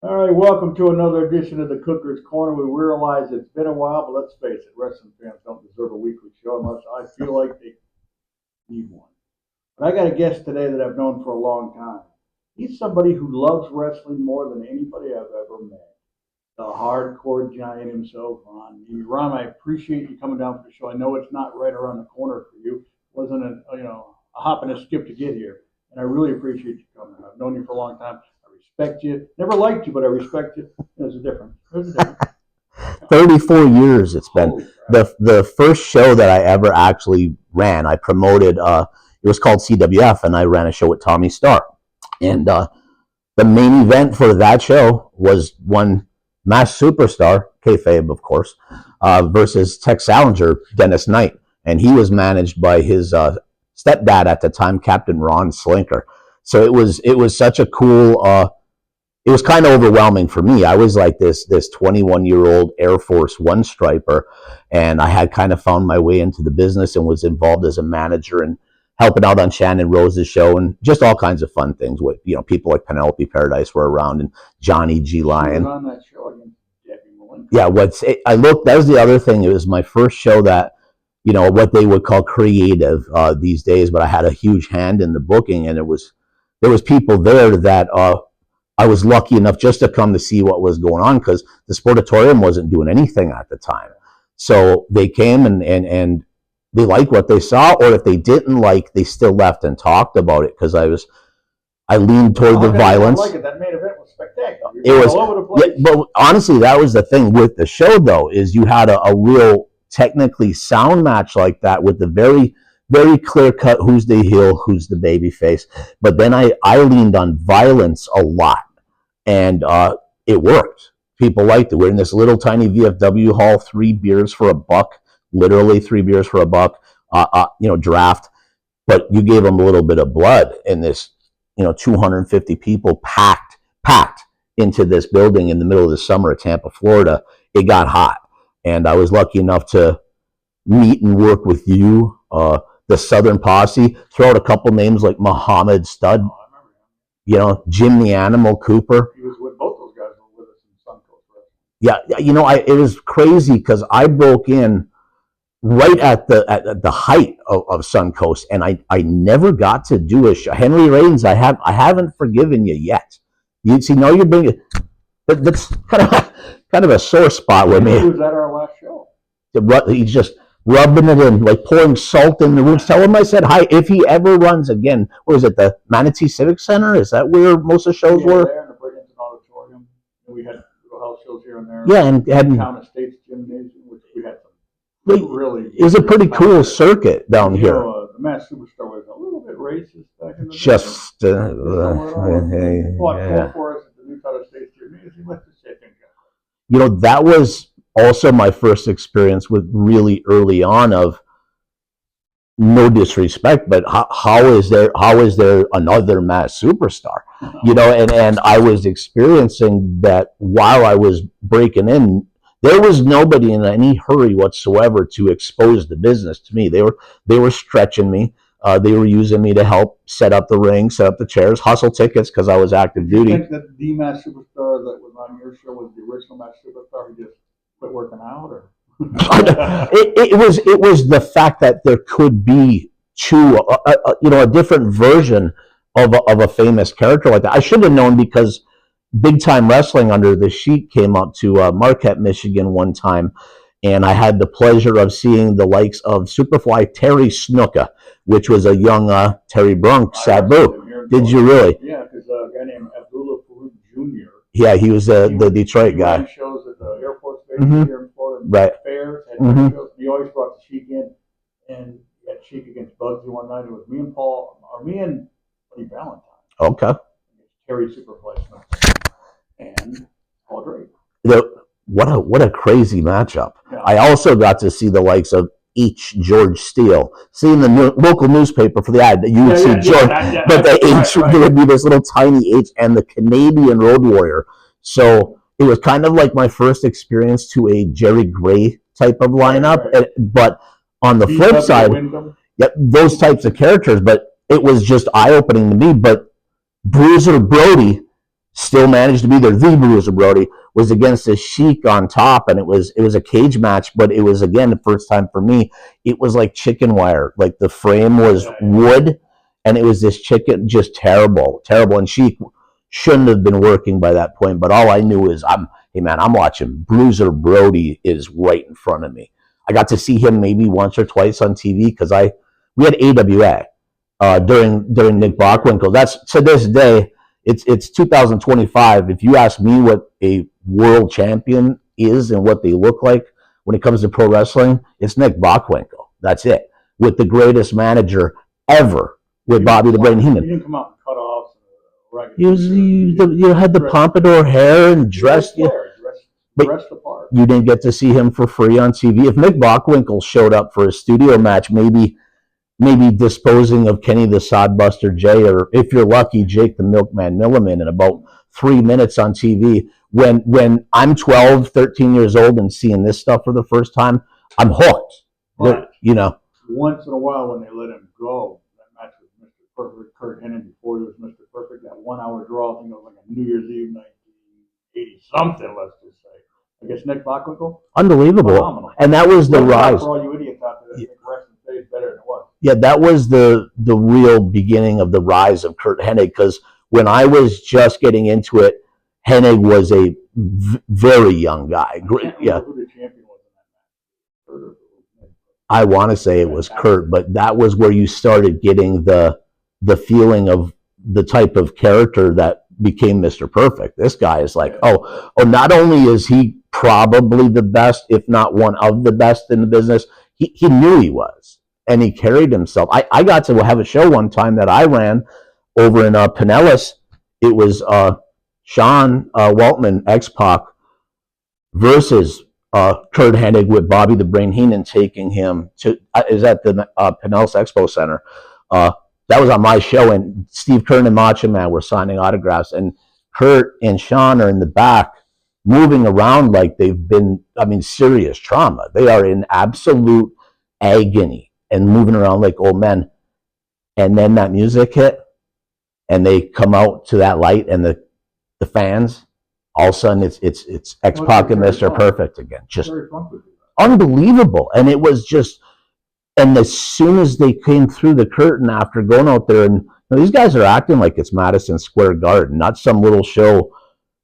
All right, welcome to another edition of the Cooker's Corner. We realize it's been a while, but let's face it, wrestling fans don't deserve a weekly show unless I feel like they need one. But I got a guest today that I've known for a long time. He's somebody who loves wrestling more than anybody I've ever met. The hardcore giant himself, Ron Niemi. Ron, I appreciate you coming down for the show. I know it's not right around the corner for you. It wasn't a hop and a skip to get here, and I really appreciate you coming. I've known you for a long time. I respect you. Never liked you, but I respect you. There's a difference. There's a difference. 34 years it's been. Holy crap. The first show that I ever actually ran, I promoted, it was called CWF, and I ran a show with Tommy Starr. And the main event for that show was one Masked Superstar, kayfabe, of course, versus Tex Salinger, Dennis Knight. And he was managed by his stepdad at the time, Captain Ron Slinker. So it was such a cool it was kind of overwhelming for me. I was like this 21-year-old Air Force One striper, and I had kind of found my way into the business and was involved as a manager and helping out on Shannon Rose's show and just all kinds of fun things with people like Penelope Paradise were around and Johnny G. Lyon. On that show against Debbie Malenko. Yeah, that was the other thing. It was my first show that what they would call creative these days, but I had a huge hand in the booking, and there was people there that I was lucky enough just to come to see what was going on because the Sportatorium wasn't doing anything at the time. So they came and they liked what they saw, or if they didn't like, they still left and talked about it because I leaned toward the violence. I like it. That main event was spectacular. It was all over the place. Yeah, but honestly, that was the thing with the show, though, is you had a real technically sound match like that with the very, very clear cut who's the heel, who's the baby face. But then I leaned on violence a lot, and it worked. People liked it. We're in this little tiny VFW hall, 3 beers for $1, literally 3 beers for $1, draft. But you gave them a little bit of blood, and this 250 people packed into this building in the middle of the summer at Tampa, Florida. It got hot, and I was lucky enough to meet and work with you, the Southern Posse. Throw out a couple names like Muhammad Stud, Jim the Animal Cooper. He was with both those guys were with us in Suncoast, right? Yeah, it was crazy because I broke in right at the height of Suncoast, and I never got to do a show. Henry Reigns, I haven't forgiven you yet. You're bringing, but that's kind of a sore spot with me. He was at our last show. He's just rubbing it in, like pouring salt in the wounds. Tell him I said hi. If he ever runs again, what is it, the Manatee Civic Center? Is that where most of the shows were? There in the Bradenton Auditorium. And we had little house shows here and there. Yeah, and Town Estates Gymnasium, which we had some really. It was a pretty cool circuit down here. The Masked Superstar was a little bit racist back in the day. Just for us at the new Town Estates Gymnasium. Let's just say things like that. That was also my first experience with really early on of, no disrespect, but how is there another Masked Superstar? And I was experiencing that while I was breaking in. There was nobody in any hurry whatsoever to expose the business to me. They were stretching me. They were using me to help set up the ring, set up the chairs, hustle tickets because I was active duty. Do you think that the Masked Superstar that was on your show was the original Masked Superstar who just quit working out, or? It was the fact that there could be a different version of a famous character like that. I should have known because Big Time Wrestling Under the Sheet came up to Marquette, Michigan one time, and I had the pleasure of seeing the likes of Superfly Terry Snuka, which was a young Terry Brunk Sabu. Did you really? Yeah, because a guy named Abdullah Farouk Jr. Yeah, he was the Detroit guy. He shows at the Air Force Base here in Florida, right? Fairs, and he always brought the Sheik in, and he had Sheik against Bugsy one night. It was me and Buddy Valentine. Okay. Terry Superfly Snuka. And Paul Drake. What a crazy matchup. Yeah. I also got to see the likes of H. George Steele. Seeing the local newspaper for the ad that you would see George, but the H, there would be this little tiny H, and the Canadian Road Warrior. So it was kind of like my first experience to a Jerry Gray type of lineup. Right. But on the flip side, those types of characters, but it was just eye-opening to me. But Bruiser Brody still managed to be there. The Bruiser Brody was against a Sheik on top, and it was a cage match, but it was again the first time for me. It was like chicken wire, like the frame was wood, and it was this chicken, just terrible, terrible. And Sheik shouldn't have been working by that point, but all I knew is hey man, I'm watching Bruiser Brody is right in front of me. I got to see him maybe once or twice on TV because we had AWA during Nick Bockwinkel. That's to this day. It's 2025. If you ask me what a world champion is and what they look like when it comes to pro wrestling, it's Nick Bockwinkel. That's it. With the greatest manager ever, with Bobby the Brain Heenan. He didn't come out and cut off. You had the pompadour hair and dressed the part. You didn't get to see him for free on TV. If Nick Bockwinkel showed up for a studio match, maybe disposing of Kenny the Sodbuster J, or if you're lucky, Jake the Milkman Milliman in about 3 minutes on TV. When I'm 12, 13 years old and seeing this stuff for the first time, I'm hooked. But, you know. Once in a while when they let him go, that match with Mr. Perfect, Kurt Hennig, before he was Mr. Perfect, that 1 hour draw, I think it was like a New Year's Eve 1980 something, let's just say. I guess Nick Bockwinkel? Unbelievable. Phenomenal. And that was the rise. For all you idiots out there that think wrestling today is better than it was. Yeah, that was the real beginning of the rise of Kurt Hennig, because when I was just getting into it, Hennig was a very young guy. Yeah. Who the champion was in that match. I want to say it was Kurt, but that was where you started getting the feeling of the type of character that became Mr. Perfect. This guy is like, oh, not only is he probably the best, if not one of the best in the business, he knew he was, and he carried himself. I got to have a show one time that I ran over in Pinellas. It was Sean Waltman, X-Pac, versus Kurt Hennig, with Bobby the Brain Heenan taking him to, is at the Pinellas Expo Center. That was on my show, and Steve Kern and Macho Man were signing autographs, and Kurt and Sean are in the back moving around like they've been, serious trauma. They are in absolute agony and moving around like old men. And then that music hit, and they come out to that light, and the fans, all of a sudden it's X-Pac and Mr. Perfect again. Just unbelievable. And it was just, and as soon as they came through the curtain after going out there, and these guys are acting like it's Madison Square Garden, not some little show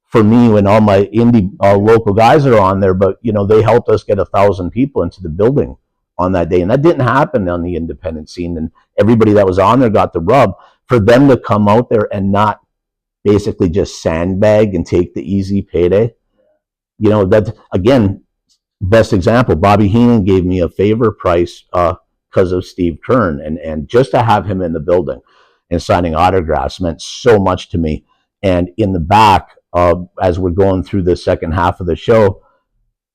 for me when all my indie local guys are on there, but they helped us get 1,000 people into the building on that day, and that didn't happen on the independent scene, and everybody that was on there got the rub. For them to come out there and not basically just sandbag and take the easy payday, that, again, best example, Bobby Heenan gave me a favor price because of Steve Kern, and just to have him in the building and signing autographs meant so much to me. And in the back, as we're going through the second half of the show,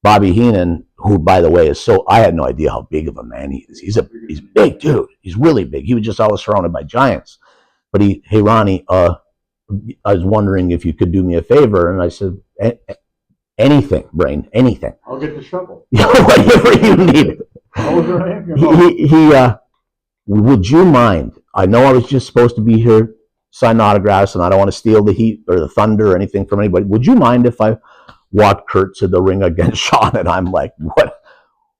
Bobby Heenan, who, by the way, I had no idea how big of a man he is. He's big dude. He's really big. He was just always surrounded by giants. But hey, Ronnie, I was wondering if you could do me a favor. And I said, anything, Brain, anything. I'll get the shovel. Whatever you need. Would you mind? I know I was just supposed to be here, sign autographs, and I don't want to steal the heat or the thunder or anything from anybody. Would you mind if I walked Kurt to the ring against Sean? And I'm like, what?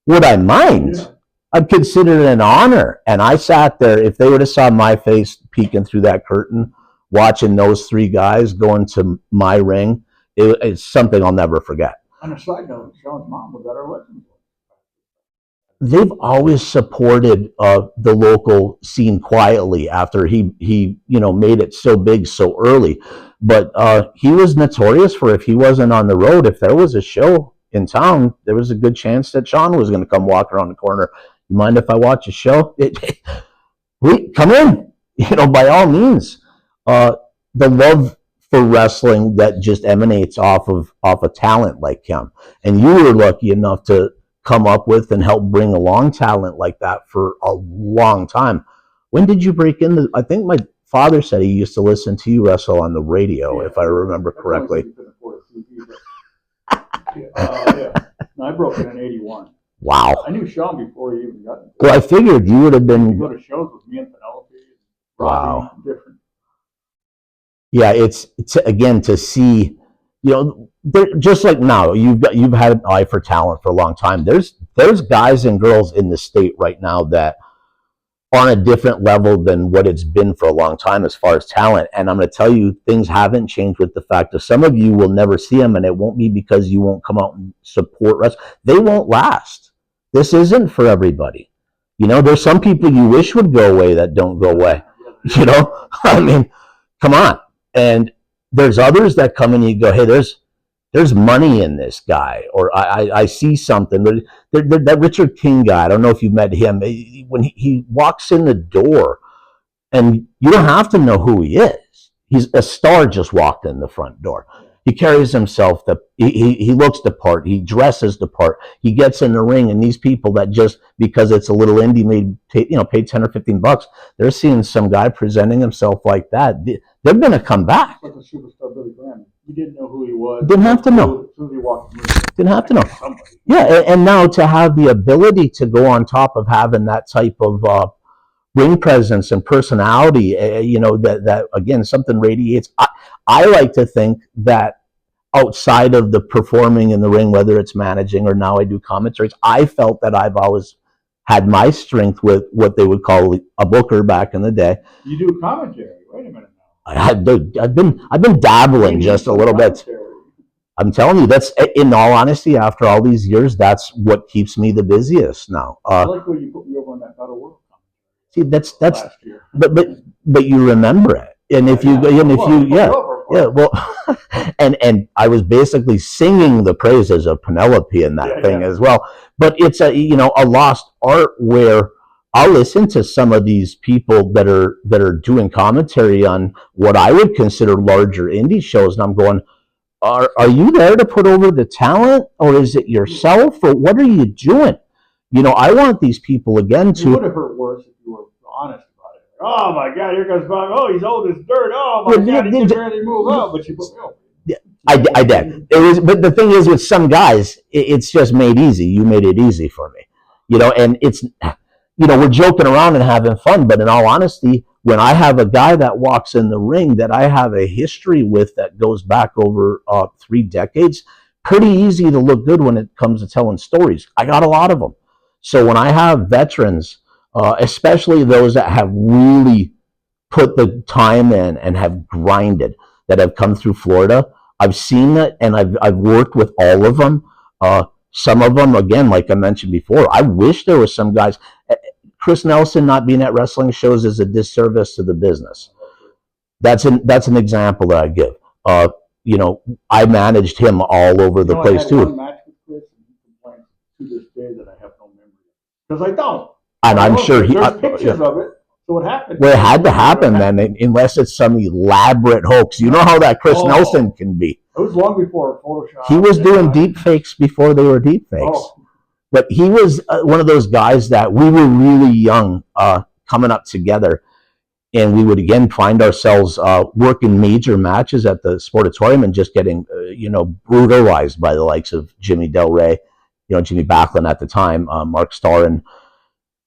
Would I mind? Yeah. I'd consider it an honor. And I sat there, if they would have saw my face peeking through that curtain, watching those three guys going to my ring, it's something I'll never forget. On a side note, Sean's mom was at our wedding. They've always supported the local scene quietly after he made it so big so early. But he was notorious for, if he wasn't on the road, if there was a show in town, there was a good chance that Sean was going to come walk around the corner. You mind if I watch a show? Come in, by all means. The love for wrestling that just emanates off of a talent like him. And you were lucky enough to come up with and help bring along talent like that for a long time. When did you break into? I think my father said he used to listen to you wrestle on the radio, if I remember correctly. No, I broke it in '81. Wow. I knew Sean before he even got into it. Well, I figured you would have been. You go to shows with me and Penelope. Wow. Different. Yeah, it's again to see, just like now you've had an eye for talent for a long time. There's guys and girls in the state right now that on a different level than what it's been for a long time as far as talent. And I'm going to tell you, things haven't changed with the fact that some of you will never see them, and it won't be because you won't come out and support us. They won't last. This isn't for everybody. There's some people you wish would go away that don't go away. I mean, come on. And there's others that come and you go, hey, there's money in this guy, or I see something. That Richard King guy, I don't know if you've met him. When he walks in the door, and you don't have to know who he is. He's a star just walked in the front door. He carries himself, he looks the part, he dresses the part, he gets in the ring, and these people that just because it's a little indie paid 10 or 15 bucks, they're seeing some guy presenting himself like that. They're going to come back. Like a superstar Billy Graham. You didn't know who he was. Didn't have to know. Didn't have to know. Yeah, and now to have the ability to go on top of having that type of ring presence and personality, that again, something radiates. I like to think that outside of the performing in the ring, whether it's managing or now I do commentaries, I felt that I've always had my strength with what they would call a booker back in the day. You do commentary. Wait a minute now. I've been dabbling just a little bit. I'm telling you, that's, in all honesty, after all these years, that's what keeps me the busiest now. I like when you put me over on that Battle World. See, that's last year. But you remember it, and and I was basically singing the praises of Penelope in that thing as well. But it's a lost art where I'll listen to some of these people that are doing commentary on what I would consider larger indie shows, and I'm going, are you there to put over the talent, or is it yourself, or what are you doing? I want these people again to. It would have hurt worse if you were honest about it. Oh my God, here comes Bob. Oh, he's old as dirt. Oh my God, he can barely move up. But you put me over. Yeah, I did. It was, but the thing is, with some guys, it's just made easy. You made it easy for me, and it's, we're joking around and having fun. But in all honesty, when I have a guy that walks in the ring that I have a history with that goes back over 3 decades, pretty easy to look good when it comes to telling stories. I got a lot of them. So when I have veterans, especially those that have really put the time in and have grinded, that have come through Florida, I've seen that, and I've worked with all of them. Some of them, again, like I mentioned before, I wish there was some guys. Chris Nelson not being at wrestling shows is a disservice to the business. That's an example that I give. I managed him all over the place too. One match with Chris, and he complains to this day that I have no memory because I don't. And I'm sure there's pictures of it. So what happened? Well, it had to happen then, unless it's some elaborate hoax. You know how that Chris Nelson can be. It was long before Photoshop. He was doing deep fakes before they were deep fakes. But he was one of those guys that we were really young coming up together. And we would again find ourselves working major matches at the Sportatorium and just getting, brutalized by the likes of Jimmy Del Rey, Jimmy Backlund at the time, Mark Starr, and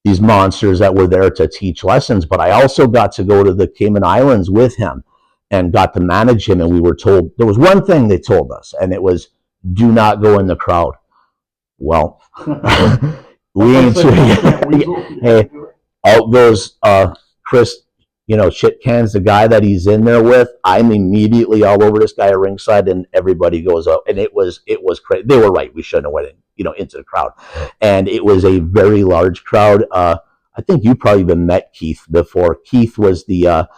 these monsters that were there to teach lessons. But I also got to go to the Cayman Islands with him and got to manage him. And we were told, there was one thing they told us, and it was, do not go in the crowd. Well, we ain't hey, out goes Chris, shit cans the guy that he's in there with. I'm immediately all over this guy at ringside, and everybody goes up, and it was crazy. They were right. We shouldn't have went into the crowd, and it was a very large crowd. I think you probably even met Keith before. Keith was the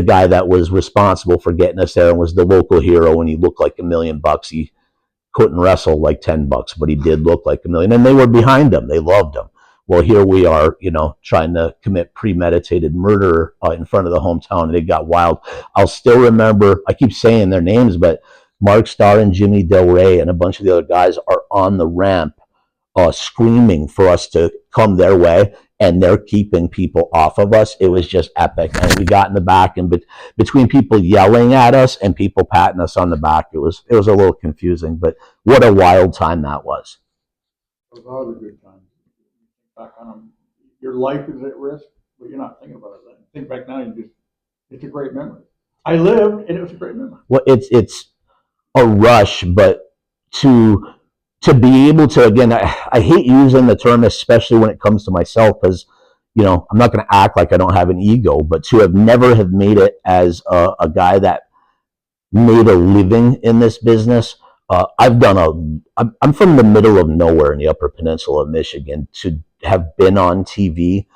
guy that was responsible for getting us there and was the local hero, and he looked like $1 million. He couldn't wrestle like $10, but he did look like $1 million, and they were behind him. They loved him. Well, here we are, trying to commit premeditated murder in front of the hometown, and it got wild. I'll still remember, I keep saying their names, but Mark Starr and Jimmy Del Rey and a bunch of the other guys are on the ramp screaming for us to come their way, and they're keeping people off of us. It was just epic. And we got in the back, and between people yelling at us and people patting us on the back, it was a little confusing, but what a wild time that was. It was a good time. Back on them, your life is at risk, but you're not thinking about it then. Think back now, it's a great memory. I lived, and it was a great memory. Well, it's a rush, but to to be able to, again, I hate using the term, especially when it comes to myself, because I'm not going to act like I don't have an ego, but to have never have made it as a guy that made a living in this business. I'm from the middle of nowhere in the Upper Peninsula of Michigan. To have been on TV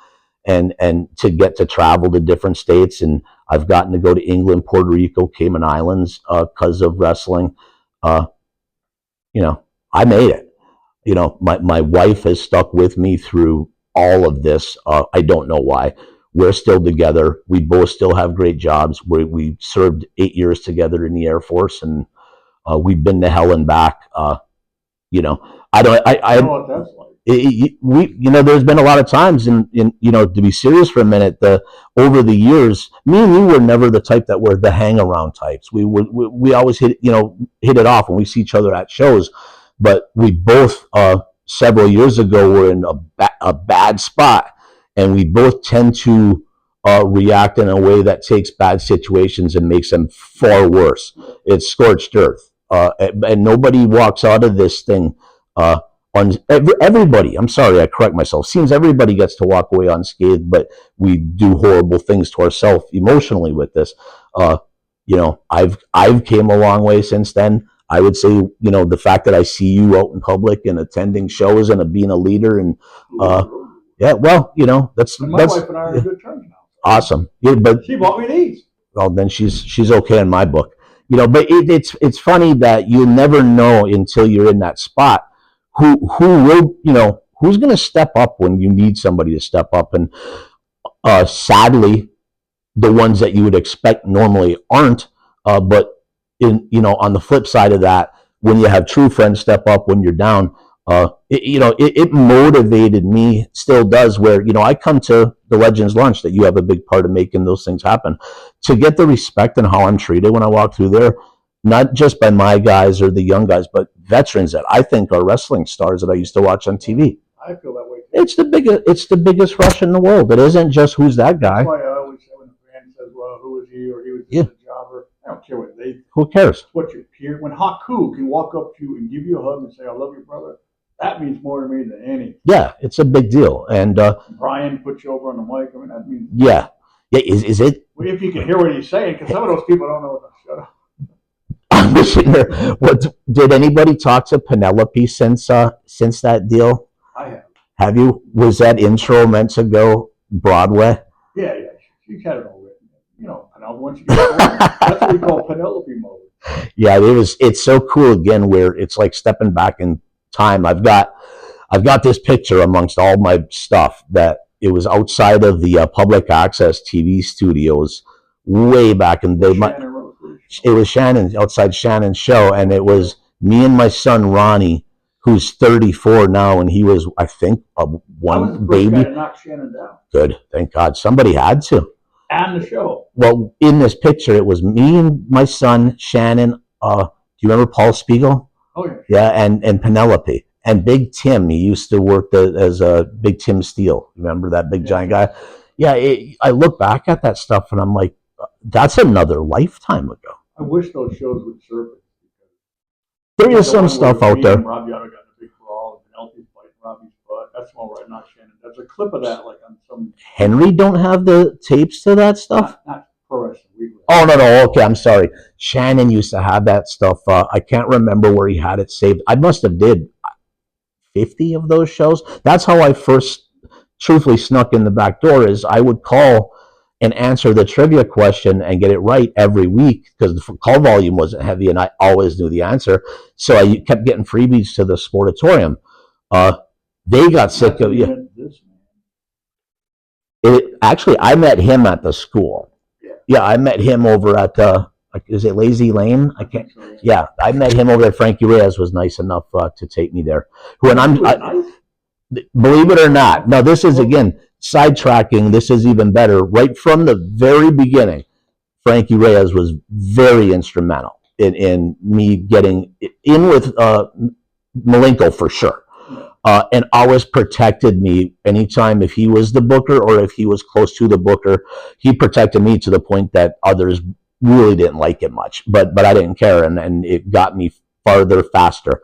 and to get to travel to different states, and I've gotten to go to England, Puerto Rico, Cayman Islands because of wrestling. Uh, I made it. My wife has stuck with me through all of this. I don't know why. We're still together. We both still have great jobs. We served 8 years together in the Air Force, and we've been to hell and back. You know, I don't. I know what that's like. There's been a lot of times, to be serious for a minute, over the years, me and you were never the type that were the hang around types. We always hit it off when we see each other at shows, but we both several years ago were in a bad spot, and we both tend to react in a way that takes bad situations and makes them far worse. It's scorched earth, and nobody walks out of this thing. On everybody, I'm sorry, I correct myself. Seems everybody gets to walk away unscathed, but we do horrible things to ourselves emotionally with this. I've came a long way since then. I would say, the fact that I see you out in public and attending shows and being a leader, and yeah, well, that's And my that's wife and I are in good terms now. awesome. Yeah, but She bought me these. well, then she's okay in my book. But it's funny that you never know until you're in that spot who will, who's going to step up when you need somebody to step up. And sadly, the ones that you would expect normally aren't. But on the flip side of that, when you have true friends step up when you're down, it motivated me, still does, where, I come to the Legends Lunch that you have a big part of making those things happen, to get the respect and how I'm treated when I walk through there, not just by my guys or the young guys, but veterans that I think are wrestling stars that I used to watch on TV. I feel that way too. It's the biggest rush in the world. It isn't just who's that guy. That's why I always say when a fan says, well, who is he, or he was just a jobber, I don't care what they. Who cares? What your peer. When Haku can walk up to you and give you a hug and say, I love you, brother, that means more to me than anything. Yeah, it's a big deal. And Brian put you over on the mic. I mean, that means. Yeah. Is it? If you can hear what he's saying, because some of those people don't know what to shut up. I'm wishing there. What did anybody talk to Penelope since that deal? I have. Have you? Was that intro meant to go Broadway? Yeah. She's had it all written. Once you get going, that's what we call Penelope mode. Yeah, it's so cool again, where it's like stepping back in time. I've got this picture amongst all my stuff that it was outside of the public access TV studios way back in the day. It was Shannon, outside Shannon's show, and it was me and my son Ronnie, who's 34 now, and he was, I think, one baby. Guy to knock Shannon down. Good, thank God, somebody had to. And the show. Well, in this picture, it was me and my son Shannon. Do you remember Paul Spiegel? Oh yeah. Yeah, and Penelope and Big Tim. He used to work as a Big Tim Steele. Remember that big giant guy? Yeah. I look back at that stuff and I'm like, that's another lifetime ago. I wish those shows would surface. There is some stuff out there. Rob Yada got in a big brawl, and Penelope's biting Robbie's butt. That's the one where I knocked Shannon. There's a clip of that, like on some. Henry don't have the tapes to that stuff. Not Pro Wrestling Weekly. Oh no. Okay, I'm sorry. Shannon used to have that stuff. I can't remember where he had it saved. I must have did 50 of those shows. That's how I first, truthfully, snuck in the back door. Is I would call and answer the trivia question and get it right every week, because the call volume wasn't heavy and I always knew the answer. So I kept getting freebies to the Sportatorium. They got sick of you. Actually, I met him at the school. Yeah, I met him over at is it Lazy Lane? I can't. Yeah, I met him over there. Frankie Reyes was nice enough to take me there. Believe it or not, now this is again sidetracking. This is even better. Right from the very beginning, Frankie Reyes was very instrumental in me getting in with Malenko for sure. And always protected me anytime if he was the booker or if he was close to the booker. He protected me to the point that others really didn't like it much, but I didn't care, and it got me farther faster.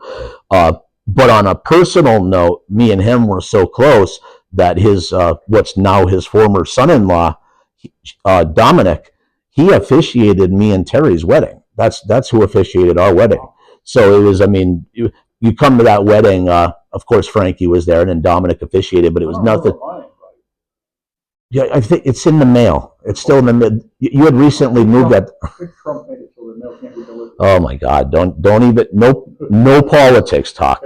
But on a personal note, me and him were so close that his what's now his former son-in-law, Dominic, he officiated me and Terry's wedding. That's who officiated our wedding. So it was, I mean, you come to that wedding. Of course, Frankie was there, and then Dominic officiated, but it was nothing. Yeah, I think it's in the mail. It's still in the mail. You had recently moved that. Trump made it so the mail can't be delivered. Oh my God! Don't even no politics talk.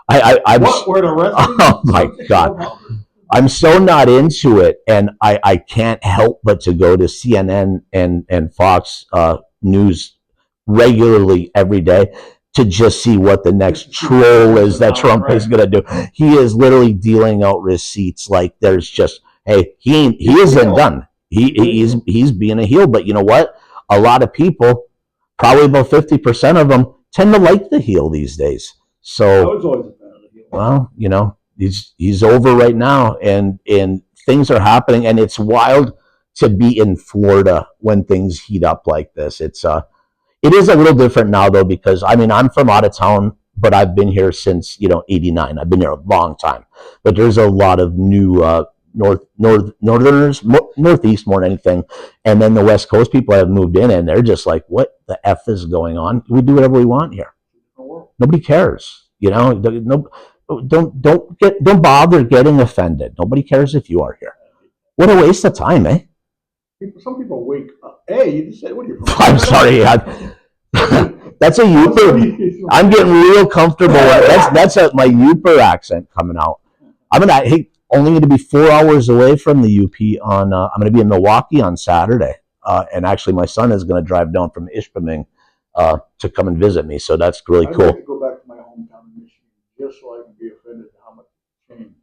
I'm what were the rest? Oh my God! I'm so not into it, and I can't help but to go to CNN and Fox News regularly every day to just see what the next troll is that Trump is going to do. He is literally dealing out receipts like there's just, hey, he isn't done. He's being a heel, but you know what? A lot of people, probably about 50% of them, tend to like the heel these days. So I was always a fan of the heel. Well, you know, he's over right now, and things are happening, and it's wild to be in Florida when things heat up like this. It is a little different now though, because I mean I'm from out of town, but I've been here since '89. I've been here a long time, but there's a lot of new northerners, northeast more than anything, and then the West Coast people have moved in, and they're just like, what the F is going on? We do whatever we want here. Nobody cares, no. Don't bother getting offended. Nobody cares if you are here. What a waste of time, eh? Some people wake up. Hey, you just said, what are you from? I'm sorry. That's a Uper. I'm getting real comfortable. That's my Uper accent coming out. Only going to be 4 hours away from the UP on. I'm going to be in Milwaukee on Saturday, and actually my son is going to drive down from Ishpeming to come and visit me. So that's really cool. I'd like to go back to my hometown in Michigan just so I can be offended at how much changed.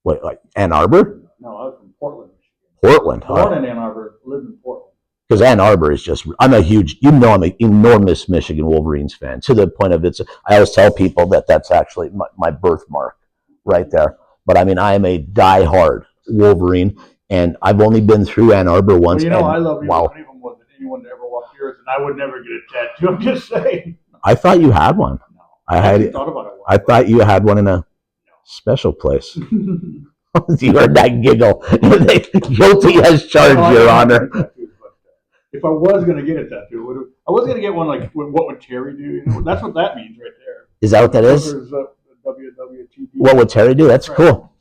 What, like Ann Arbor? No, I was from Portland, Michigan. Portland. Born in Ann Arbor, lived in Portland. Because Ann Arbor is just, I'm an enormous Michigan Wolverines fan, to the point of I always tell people that that's actually my birthmark right there. But I mean, I am a diehard Wolverine, and I've only been through Ann Arbor once. Well, I love you. Wow. Anyone to ever walk yours, and I would never get a tattoo. I'm just saying. I thought you had one. No, I thought about it. I thought you had one in a special place. You heard that giggle. Guilty as charged, Your Honor. If I was going to get a tattoo, I was going to get one like, what would Terry do? That's what that means right there. Is that what that is? WWTD. What would Terry do? That's cool.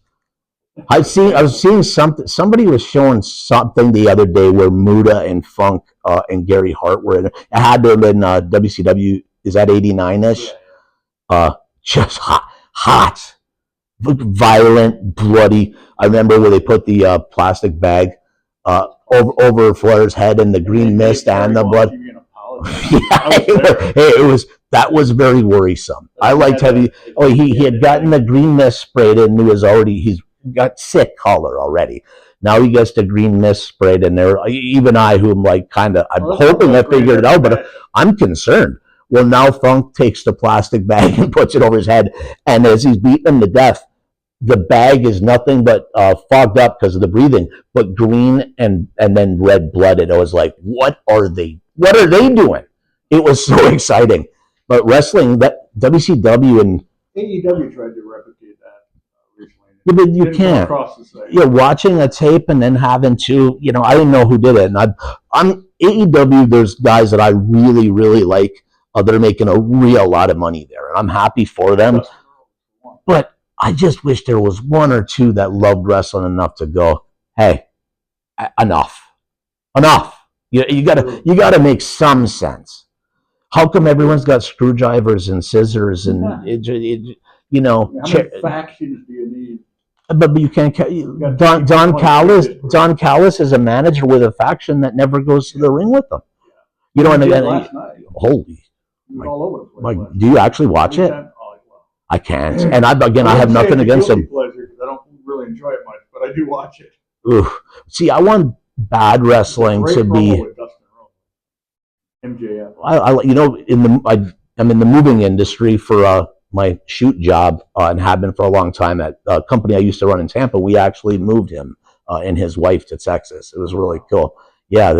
I was seeing something. Somebody was showing something the other day where Muda and Funk and Gary Hart were in it. It had to have been WCW. Is that 89-ish? Yeah. Just hot, violent, bloody. I remember where they put the plastic bag over Flair's head and the green mist and the blood. That was very worrisome. I liked heavy. Oh, he had gotten the green mist sprayed and he's got sick collar already. Now he gets the green mist sprayed, and even I, who am like I'm hoping I figured it out, but I'm concerned. Well, now Funk takes the plastic bag and puts it over his head, and as he's beating him to death, the bag is nothing but fogged up because of the breathing, but green and then red blooded. I was like, what are they doing? It was so exciting. But wrestling, that WCW and AEW tried to replicate that recently. Yeah, but you can't. You're watching a tape and then having to, I didn't know who did it. And I'm AEW, there's guys that I really, really like that are making a real lot of money there. And I'm happy for them. But I just wish there was one or two that loved wrestling enough to go, hey, enough. You gotta make some sense. How come everyone's got screwdrivers and scissors and how many factions do you need? But you can't. Don Callis is a manager with a faction that never goes to the ring with them. Last night. Holy. All over the place. Do you actually watch it? I can't. And I have nothing against him. I don't really enjoy it much, but I do watch it. Oof. See, I want bad wrestling to be. MJF. I'm in the moving industry for my shoot job and have been for a long time at a company I used to run in Tampa. We actually moved him and his wife to Texas. It was really cool. Yeah.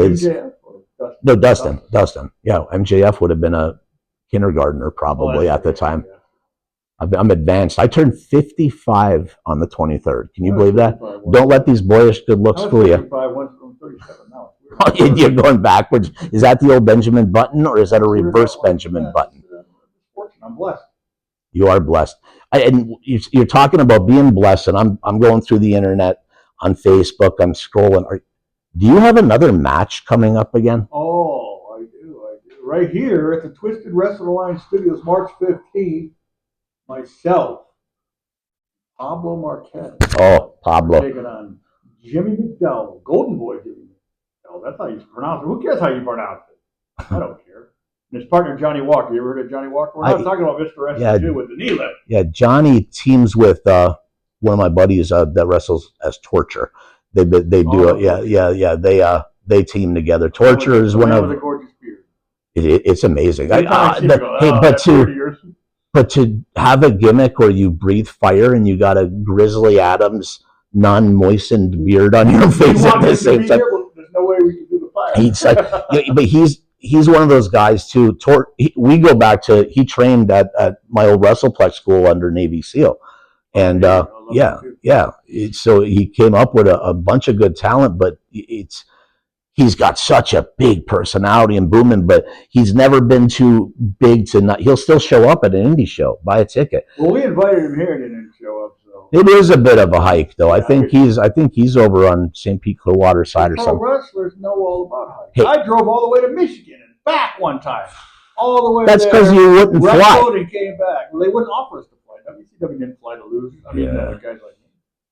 No, Dustin. Yeah, MJF would have been a kindergartner probably at the time. I'm advanced. I turned 55 on the 23rd. Can you believe that? Don't let these boyish good looks fool you. 55, went from 37 now. You're going backwards. Is that the old Benjamin Button, or is that a reverse Benjamin Button? I'm blessed. You are blessed. And you're talking about being blessed, and I'm going through the internet on Facebook. I'm scrolling. Do you have another match coming up again? Oh, I do. Right here at the Twisted Wrestling Alliance Studios, March 15th, myself, Pablo Marquez. Oh, Pablo. Taking on Jimmy McDowell, Golden Boy Jimmy McDowell. That's how you pronounce it. Who cares how you pronounce it? I don't care. And his partner, Johnny Walker. You ever heard of Johnny Walker? We're not talking about Mr. SG with the knee lift. Yeah, Johnny teams with one of my buddies that wrestles as Torture. They do they team together. Torture is one of the gorgeous beard. It's amazing. But to have a gimmick where you breathe fire and you got a Grizzly Adams non-moistened beard on your face at the same time. There's no way we can do the fire. He's like, but he's one of those guys too. We go back to, he trained at my old WrestlePlex school under Navy SEAL. And so he came up with a bunch of good talent, but he's got such a big personality and booming, but he's never been too big to not. He'll still show up at an indie show, buy a ticket. Well, we invited him here and he didn't show up. So it is a bit of a hike, though. Yeah, I think he's over on St. Pete Clearwater side or something. Wrestlers know all about hikes. I drove all the way to Michigan and back one time, all the way. That's because you wouldn't fly. And came back. Well, they wouldn't offer us to fly. WCW didn't fly to losers. I mean, guys like me.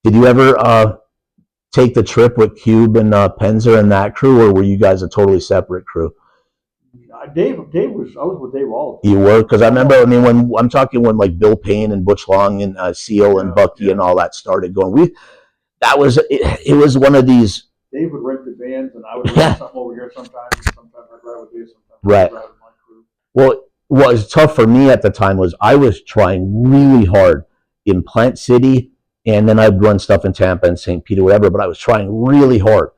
Did you ever take the trip with Cube and Penzer and that crew, or were you guys a totally separate crew? I was with Dave all the time. You were? Because I remember, when I'm talking when like Bill Payne and Butch Long and Seal and Bucky and all that started going, it was one of these. Dave would rent the vans and I would rent something over here sometimes. Sometimes I'd ride with Dave, sometimes I'd ride with my crew. Well, what was tough for me at the time was I was trying really hard in Plant City, and then I'd run stuff in Tampa and St. Pete or whatever, but I was trying really hard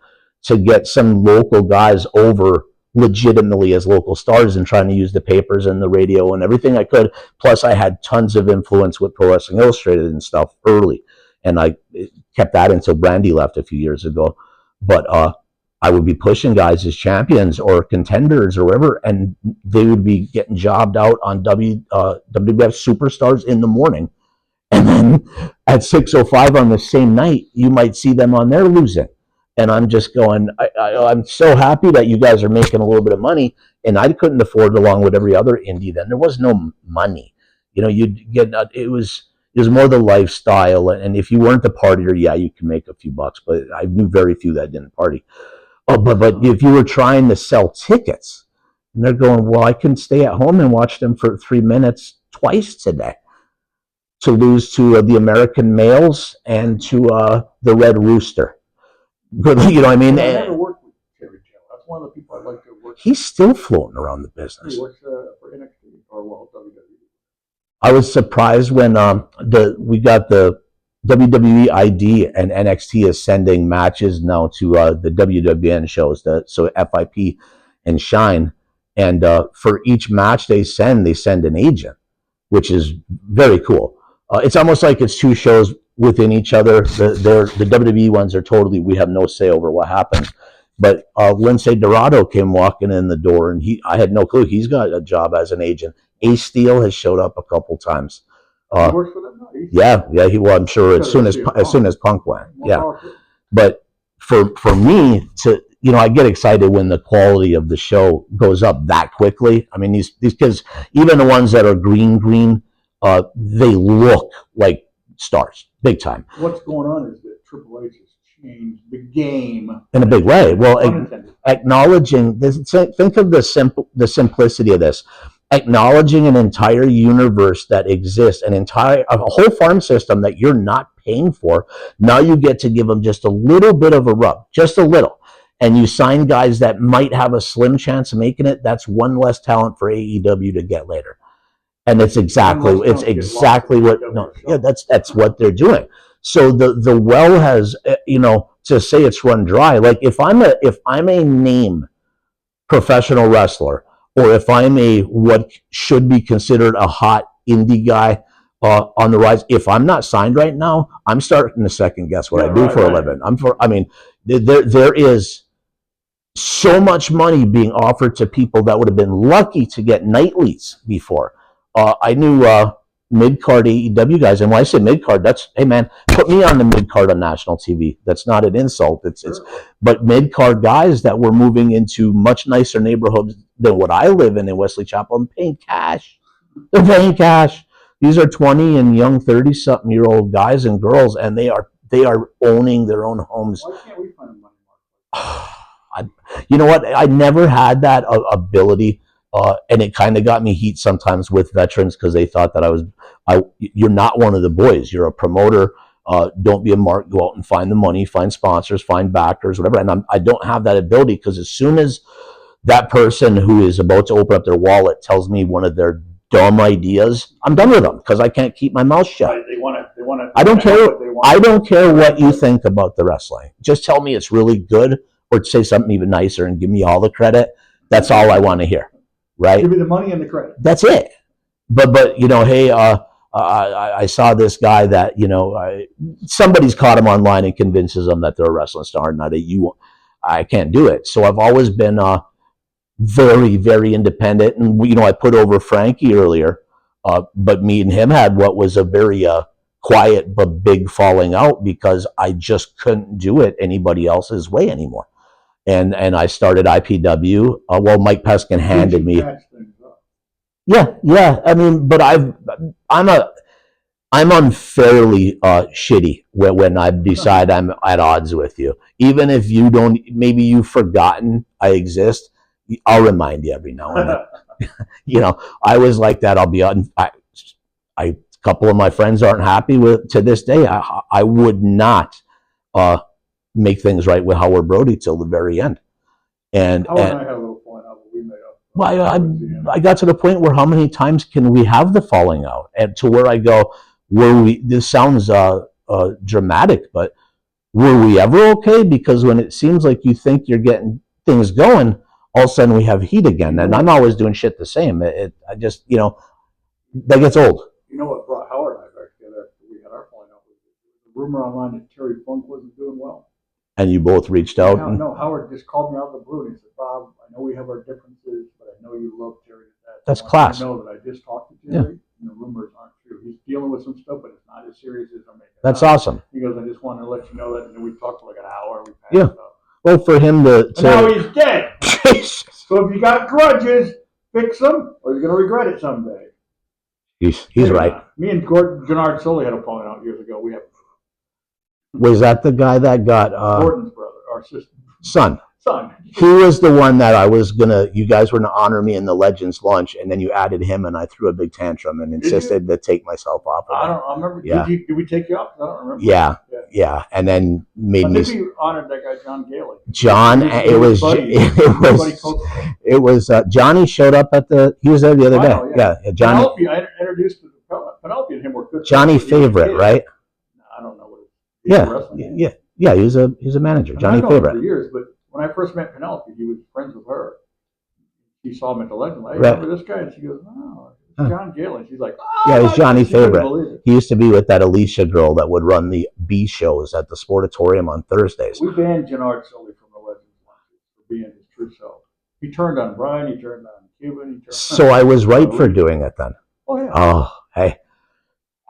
to get some local guys over legitimately as local stars and trying to use the papers and the radio and everything I could. Plus, I had tons of influence with Pro Wrestling Illustrated and stuff early, and I kept that until Brandy left a few years ago. But I would be pushing guys as champions or contenders or whatever, and they would be getting jobbed out on WWF Superstars in the morning. And then at 6:05 on the same night, you might see them on there losing. And I'm just going, I'm so happy that you guys are making a little bit of money. And I couldn't afford, along with every other indie then. There was no money. You'd get, it was more the lifestyle. And if you weren't a partier, yeah, you can make a few bucks. But I knew very few that didn't party. Oh, but if you were trying to sell tickets, and they're going, well, I can stay at home and watch them for 3 minutes twice today. To lose to the American Males and to the Red Rooster. But, you know what I mean? I never worked with Terry Taylor. That's one of the people I'd like to work with. He's still floating around the business. He works for NXT or WWE. I was surprised when we got the WWE ID and NXT is sending matches now to the WWN shows, so FIP and Shine. And for each match they send an agent, which is very cool. It's almost like it's two shows within each other. The WWE ones are totally, we have no say over what happens. But Lindsay Dorado came walking in the door, and I had no clue. He's got a job as an agent. Ace Steel has showed up a couple times. He works for them now. I'm sure as soon as Punk went. Yeah, but for me to, I get excited when the quality of the show goes up that quickly. I mean, these kids, even the ones that are green. They look like stars, big time. What's going on is that Triple H has changed the game in a big way. Well, acknowledging this, think of the simplicity of this. Acknowledging an entire universe that exists, a whole farm system that you're not paying for. Now you get to give them just a little bit of a rub, just a little. And you sign guys that might have a slim chance of making it. That's one less talent for AEW to get later. And it's exactly what that's what they're doing. So the well has, to say it's run dry. Like if I'm a name professional wrestler, or if I'm a what should be considered a hot indie guy on the rise, if I'm not signed right now, I'm starting to second guess what I do for a living. I mean, there is so much money being offered to people that would have been lucky to get nightlies before. I knew mid-card AEW guys, and when I say mid-card, that's, hey man, put me on the mid-card on national TV. That's not an insult. It's but mid-card guys that were moving into much nicer neighborhoods than what I live in Wesley Chapel and paying cash. They're paying cash. These are 20 and young 30-something-year-old guys and girls, and they are owning their own homes. Why can't we find money? You know what? I never had that ability, and it kind of got me heat sometimes with veterans because they thought that you're not one of the boys. You're a promoter. Don't be a mark. Go out and find the money, find sponsors, find backers, whatever. And I don't have that ability because as soon as that person who is about to open up their wallet tells me one of their dumb ideas, I'm done with them because I can't keep my mouth shut. Right, they want to. I don't care. I don't care what you think about the wrestling. Just tell me it's really good, or say something even nicer and give me all the credit. That's all I want to hear, right? Give me the money and the credit. That's it. But you know, hey, I saw this guy that somebody's caught him online and convinces them that they're a wrestling star, not a you. I can't do it. So I've always been very, very independent, and I put over Frankie earlier, but me and him had what was a very quiet but big falling out because I just couldn't do it anybody else's way anymore. And I started IPW. Well, Mike Peskin handed me. Yeah. I mean, but I'm unfairly shitty when I decide I'm at odds with you. Even if you don't, maybe you've forgotten I exist. I'll remind you every now and then. I was like that. I'll be on. A couple of my friends aren't happy with to this day. I would not make things right with Howard Brody till the very end. And I had a little point out, but we made up. Well, I got to the point where how many times can we have the falling out, and to where I go, this sounds dramatic, but were we ever okay? Because when it seems like you think you're getting things going, all of a sudden we have heat again, and I'm always doing shit the same. I just, that gets old. You know what brought Howard and I back together after we had our falling out? The rumor online that Terry Funk wasn't doing well. And you both reached out? No, Howard just called me out of the blue and he said, Bob, I know we have our differences, but I know you love Terry to death. That's class. I know that I just talked to Terry, and the rumors aren't true. He's dealing with some stuff, but it's not as serious as I'm making. That's awesome. He goes, I just wanted to let you know that. And then we talked for like an hour. We passed up. Well, for him to now he's dead. So if you got grudges, fix them, or you're going to regret it someday. He's right. Me and Gennard Sully had a falling out years ago. Was that the guy that got Gordon's brother, our sister? Son. He was the one that you guys were going to honor me in the Legends lunch, and then you added him, and I threw a big tantrum and insisted to take myself off. I remember. Yeah. Did we take you off? I don't remember. Yeah. And then made me. I think we honored that guy, John Gailey. It was Johnny showed up he was there the other day. Yeah, Johnny. Penelope, I introduced Penelope and him were good. Johnny Favorite, right? I don't know what Yeah. He was a manager. Johnny Favorite. For years, but when I first met Penelope, he was friends with her. She saw him at the Legend. Hey, remember this guy? And she goes, "Oh, it's John Galen." She's like, "Oh, yeah, he's Johnny Favorite." He used to be with that Alicia girl that would run the B shows at the Sportatorium on Thursdays. We banned Gennard Sully from the Legends for being his true self. He turned on Brian. He turned on Cuban. So I was right for doing it then. Oh yeah. Oh, hey.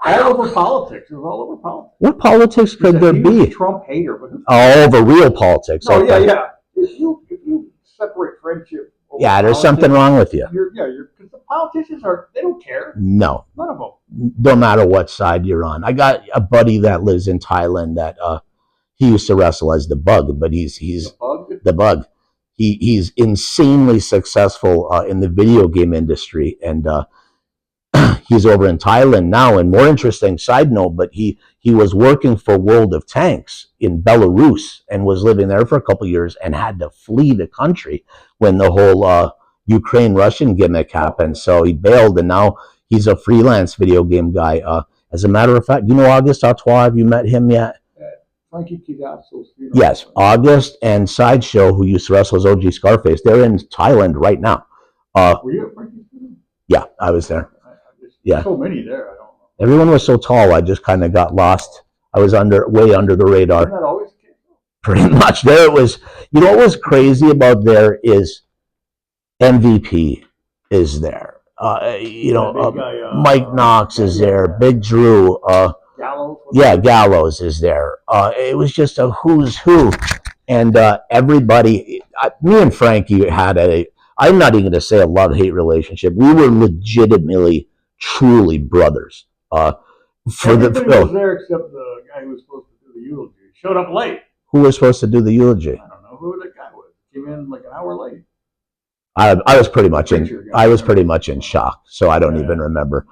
All over politics. It was all over politics. What politics could there be? A Trump hater, but the real politics. Oh yeah. If you separate friendship. There's something wrong with you. Because the politicians they don't care. No. None of them. No matter what side you're on. I got a buddy that lives in Thailand that he used to wrestle as the Bug, but he's the Bug. He's insanely successful in the video game industry, and he's over in Thailand now. And more interesting side note, but he was working for World of Tanks in Belarus and was living there for a couple of years and had to flee the country when the whole Ukraine-Russian gimmick happened. So he bailed, and now he's a freelance video game guy. As a matter of fact, you know August Artois? Have you met him yet? Frankie Kidasso's funeral. Yes, August and Sideshow, who used to wrestle as OG Scarface, they're in Thailand right now. Were you at Frankie's funeral? Yeah, I was there. Yeah. So many there, I don't know. Everyone was so tall, I just kind of got lost. I was way under the radar. Isn't that always the case? Pretty much. There it was. You know what was crazy about there is MVP is there. Mike Knox is there. Big Drew. Gallows? Gallows is there. It was just a who's who. And everybody, me and Frankie had I'm not even going to say a love-hate relationship. We were legitimately, truly brothers. Everybody was there except the guy who was supposed to do the eulogy. Showed up late. Who was supposed to do the eulogy? I don't know who that guy was. Came in like an hour late. I was pretty much in shock, so I don't even remember.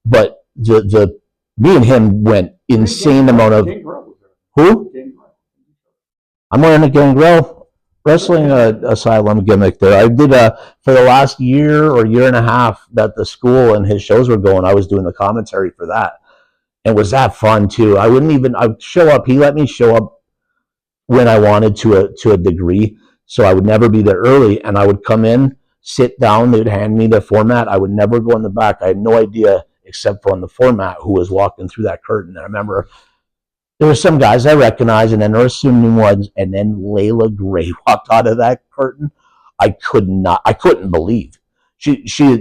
But me and him went insane amount of who? I'm wearing a Gangrel Wrestling Asylum gimmick there. I did for the last year or year and a half that the school and his shows were going. I was doing the commentary for that, and was that fun too. I'd show up. He let me show up when I wanted to a degree. So I would never be there early, and I would come in, sit down, they'd hand me the format. I would never go in the back. I had no idea, except for on the format, who was walking through that curtain. And I remember there were some guys I recognized, and then there were some new ones, and then Layla Gray walked out of that curtain. I couldn't believe. She's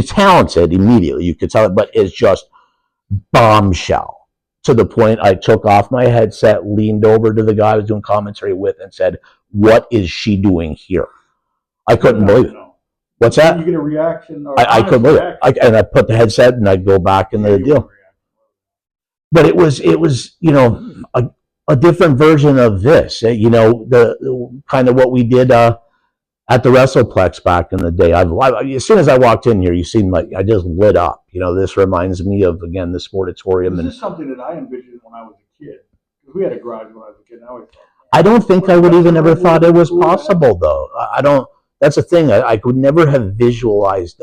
talented immediately, you could tell it, but it's just bombshell. To the point I took off my headset, leaned over to the guy I was doing commentary with, and said, "What is she doing here?" I couldn't believe it. What's that? You get a reaction. I couldn't believe it. And I put the headset and I'd go back in the deal. But it was a different version of this. The kind of what we did at the WrestlePlex back in the day. As soon as I walked in here, you seen I just lit up. This reminds me of, again, the Sportatorium. This is something that I envisioned when I was a kid. We had a garage when I was a kid. I don't think I would even ever thought it was possible, though. I don't. That's the thing. I could never have visualized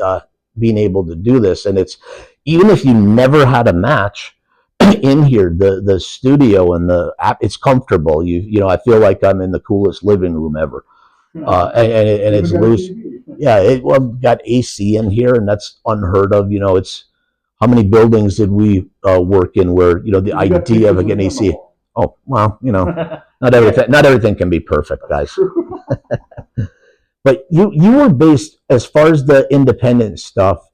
being able to do this. And it's, even if you never had a match in here, the studio and the app, it's comfortable. I feel like I'm in the coolest living room ever. And it's loose. Yeah, got AC in here, and that's unheard of. It's, how many buildings did we work in where the idea of getting AC? Oh, well, not everything can be perfect, guys. But you were based, as far as the independent stuff,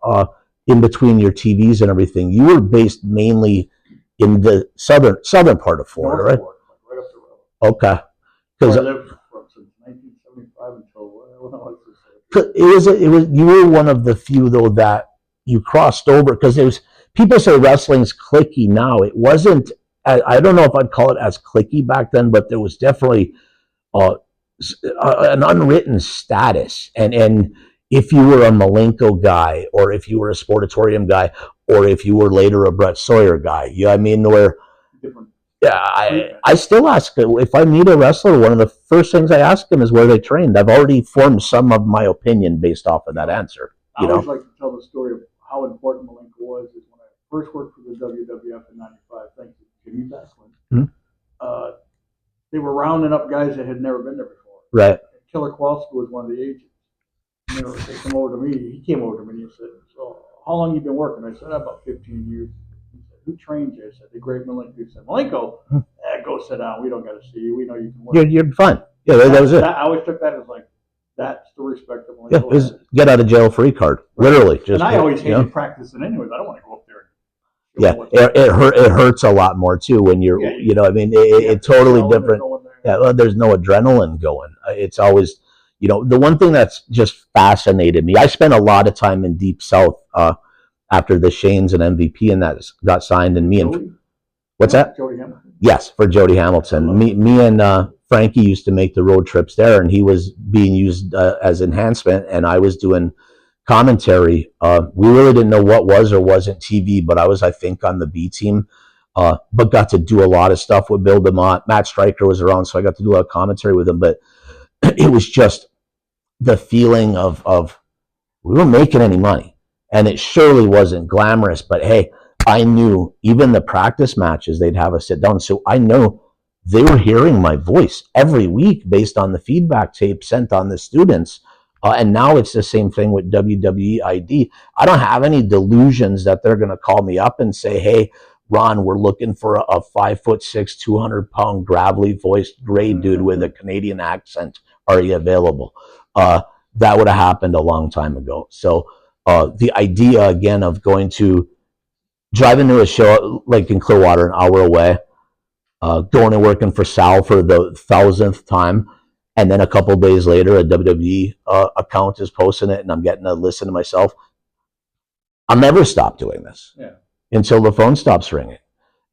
in between your TVs and everything, you were based mainly in the southern part of Florida, right? Right up the road. Okay. Because I lived since 1975 until it was you were one of the few, though, that you crossed over, because people say wrestling's cliquey now. It wasn't. I don't know if I'd call it as cliquey back then, but there was definitely an unwritten status. And if you were a Malenko guy, or if you were a Sportatorium guy, or if you were later a Brett Sawyer guy, I still ask, if I meet a wrestler, one of the first things I ask them is where they trained. I've already formed some of my opinion based off of that answer. I always like to tell the story of how important Malenko was. Is when I first worked for the WWF in '95, thanks to Jimmy Becklin, they were rounding up guys that had never been there before. Right. Killer Kowalski was one of the agents. They come over to me. He came over to me and he said, "So, how long you been working?" I said, "About 15 years." He said, "Who trained you?" I said, "The great Malenko." He said, "Malenko, go sit down. We don't got to see you. We know you can work." You're fine. Yeah, that was it. I always took that as like, that's the respect of Malenko. Yeah, get out of jail free card, literally. And I always hated practicing anyways. I don't want to go up there. Yeah, it hurts a lot more too when you're, it's totally different. Yeah, there's no adrenaline going. It's always, the one thing that's just fascinated me. I spent a lot of time in Deep South after the Shanes and MVP and that got signed, and what's that? Jody Hamilton. Yes, for Jody Hamilton. Me and Frankie used to make the road trips there, and he was being used as enhancement, and I was doing commentary. We really didn't know what was or wasn't TV, but I was, I think, on the B team, but got to do a lot of stuff with Bill DeMott. Matt Stryker was around, so I got to do a lot of commentary with him, but it was just the feeling of we weren't making any money, and it surely wasn't glamorous, but hey, I knew even the practice matches, they'd have us sit down, so I know they were hearing my voice every week based on the feedback tape sent on the students. And now it's the same thing with WWE ID. I don't have any delusions that they're going to call me up and say, hey, Ron, we're looking for a 5'6", 200-pound, gravelly voiced gray dude with a Canadian accent. Are you available? That would have happened a long time ago. So the idea, again, of driving to a show like in Clearwater, an hour away, going and working for Sal for the 1,000th time, and then a couple of days later, a WWE account is posting it, and I'm getting to listen to myself. I'll never stop doing this until the phone stops ringing.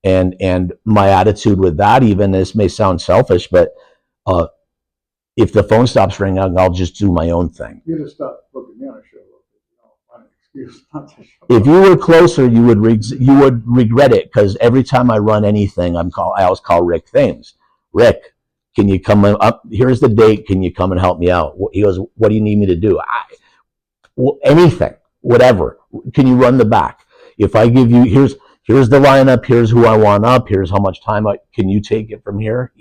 And my attitude with that, even this may sound selfish, but if the phone stops ringing, I'll just do my own thing. You just stop booking me on a show. Find an excuse not to show If you were closer, you would regret it, because every time I run anything, I always call Rick Thames. Rick, can you come up? Here's the date. Can you come and help me out? He goes, what do you need me to do? Anything, whatever. Can you run the back? If I give you, here's the lineup, here's who I want up, here's how much time, can you take it from here?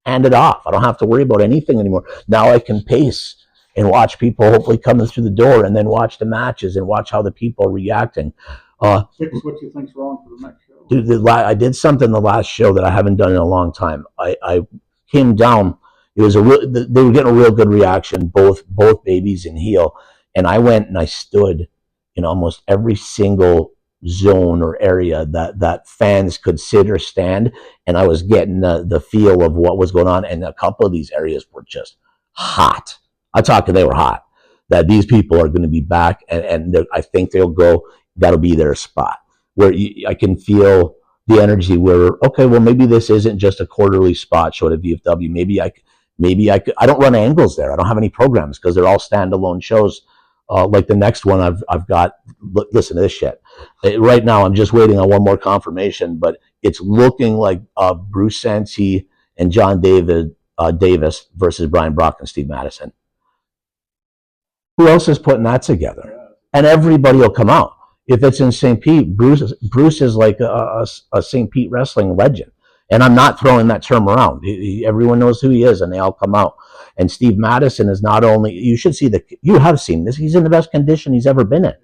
Hand it off. I don't have to worry about anything anymore. Now I can pace and watch people hopefully coming through the door, and then watch the matches and watch how the people are reacting. Fix what you think's wrong for the next show. Dude, I did something the last show that I haven't done in a long time. I came down. It was they were getting a real good reaction, both babies and heel. And I went and I stood in almost every single zone or area that fans could sit or stand, and I was getting the feel of what was going on. And a couple of these areas were just hot. They were hot. That these people are going to be back, and I think they'll go. That'll be their spot where I can feel the energy. Where okay, well maybe this isn't just a quarterly spot show at VFW. Maybe I could. I don't run angles there. I don't have any programs because they're all standalone shows. Like the next one I've got. Listen to this shit. Right now I'm just waiting on one more confirmation, but it's looking like Bruce Santee and John Davis versus Brian Brock and Steve Madison. Who else is putting that together? And everybody will come out. If it's in St. Pete, Bruce is like a St. Pete wrestling legend. And I'm not throwing that term around. Everyone knows who he is, and they all come out. And Steve Madison is not only, you have seen this, he's in the best condition he's ever been in.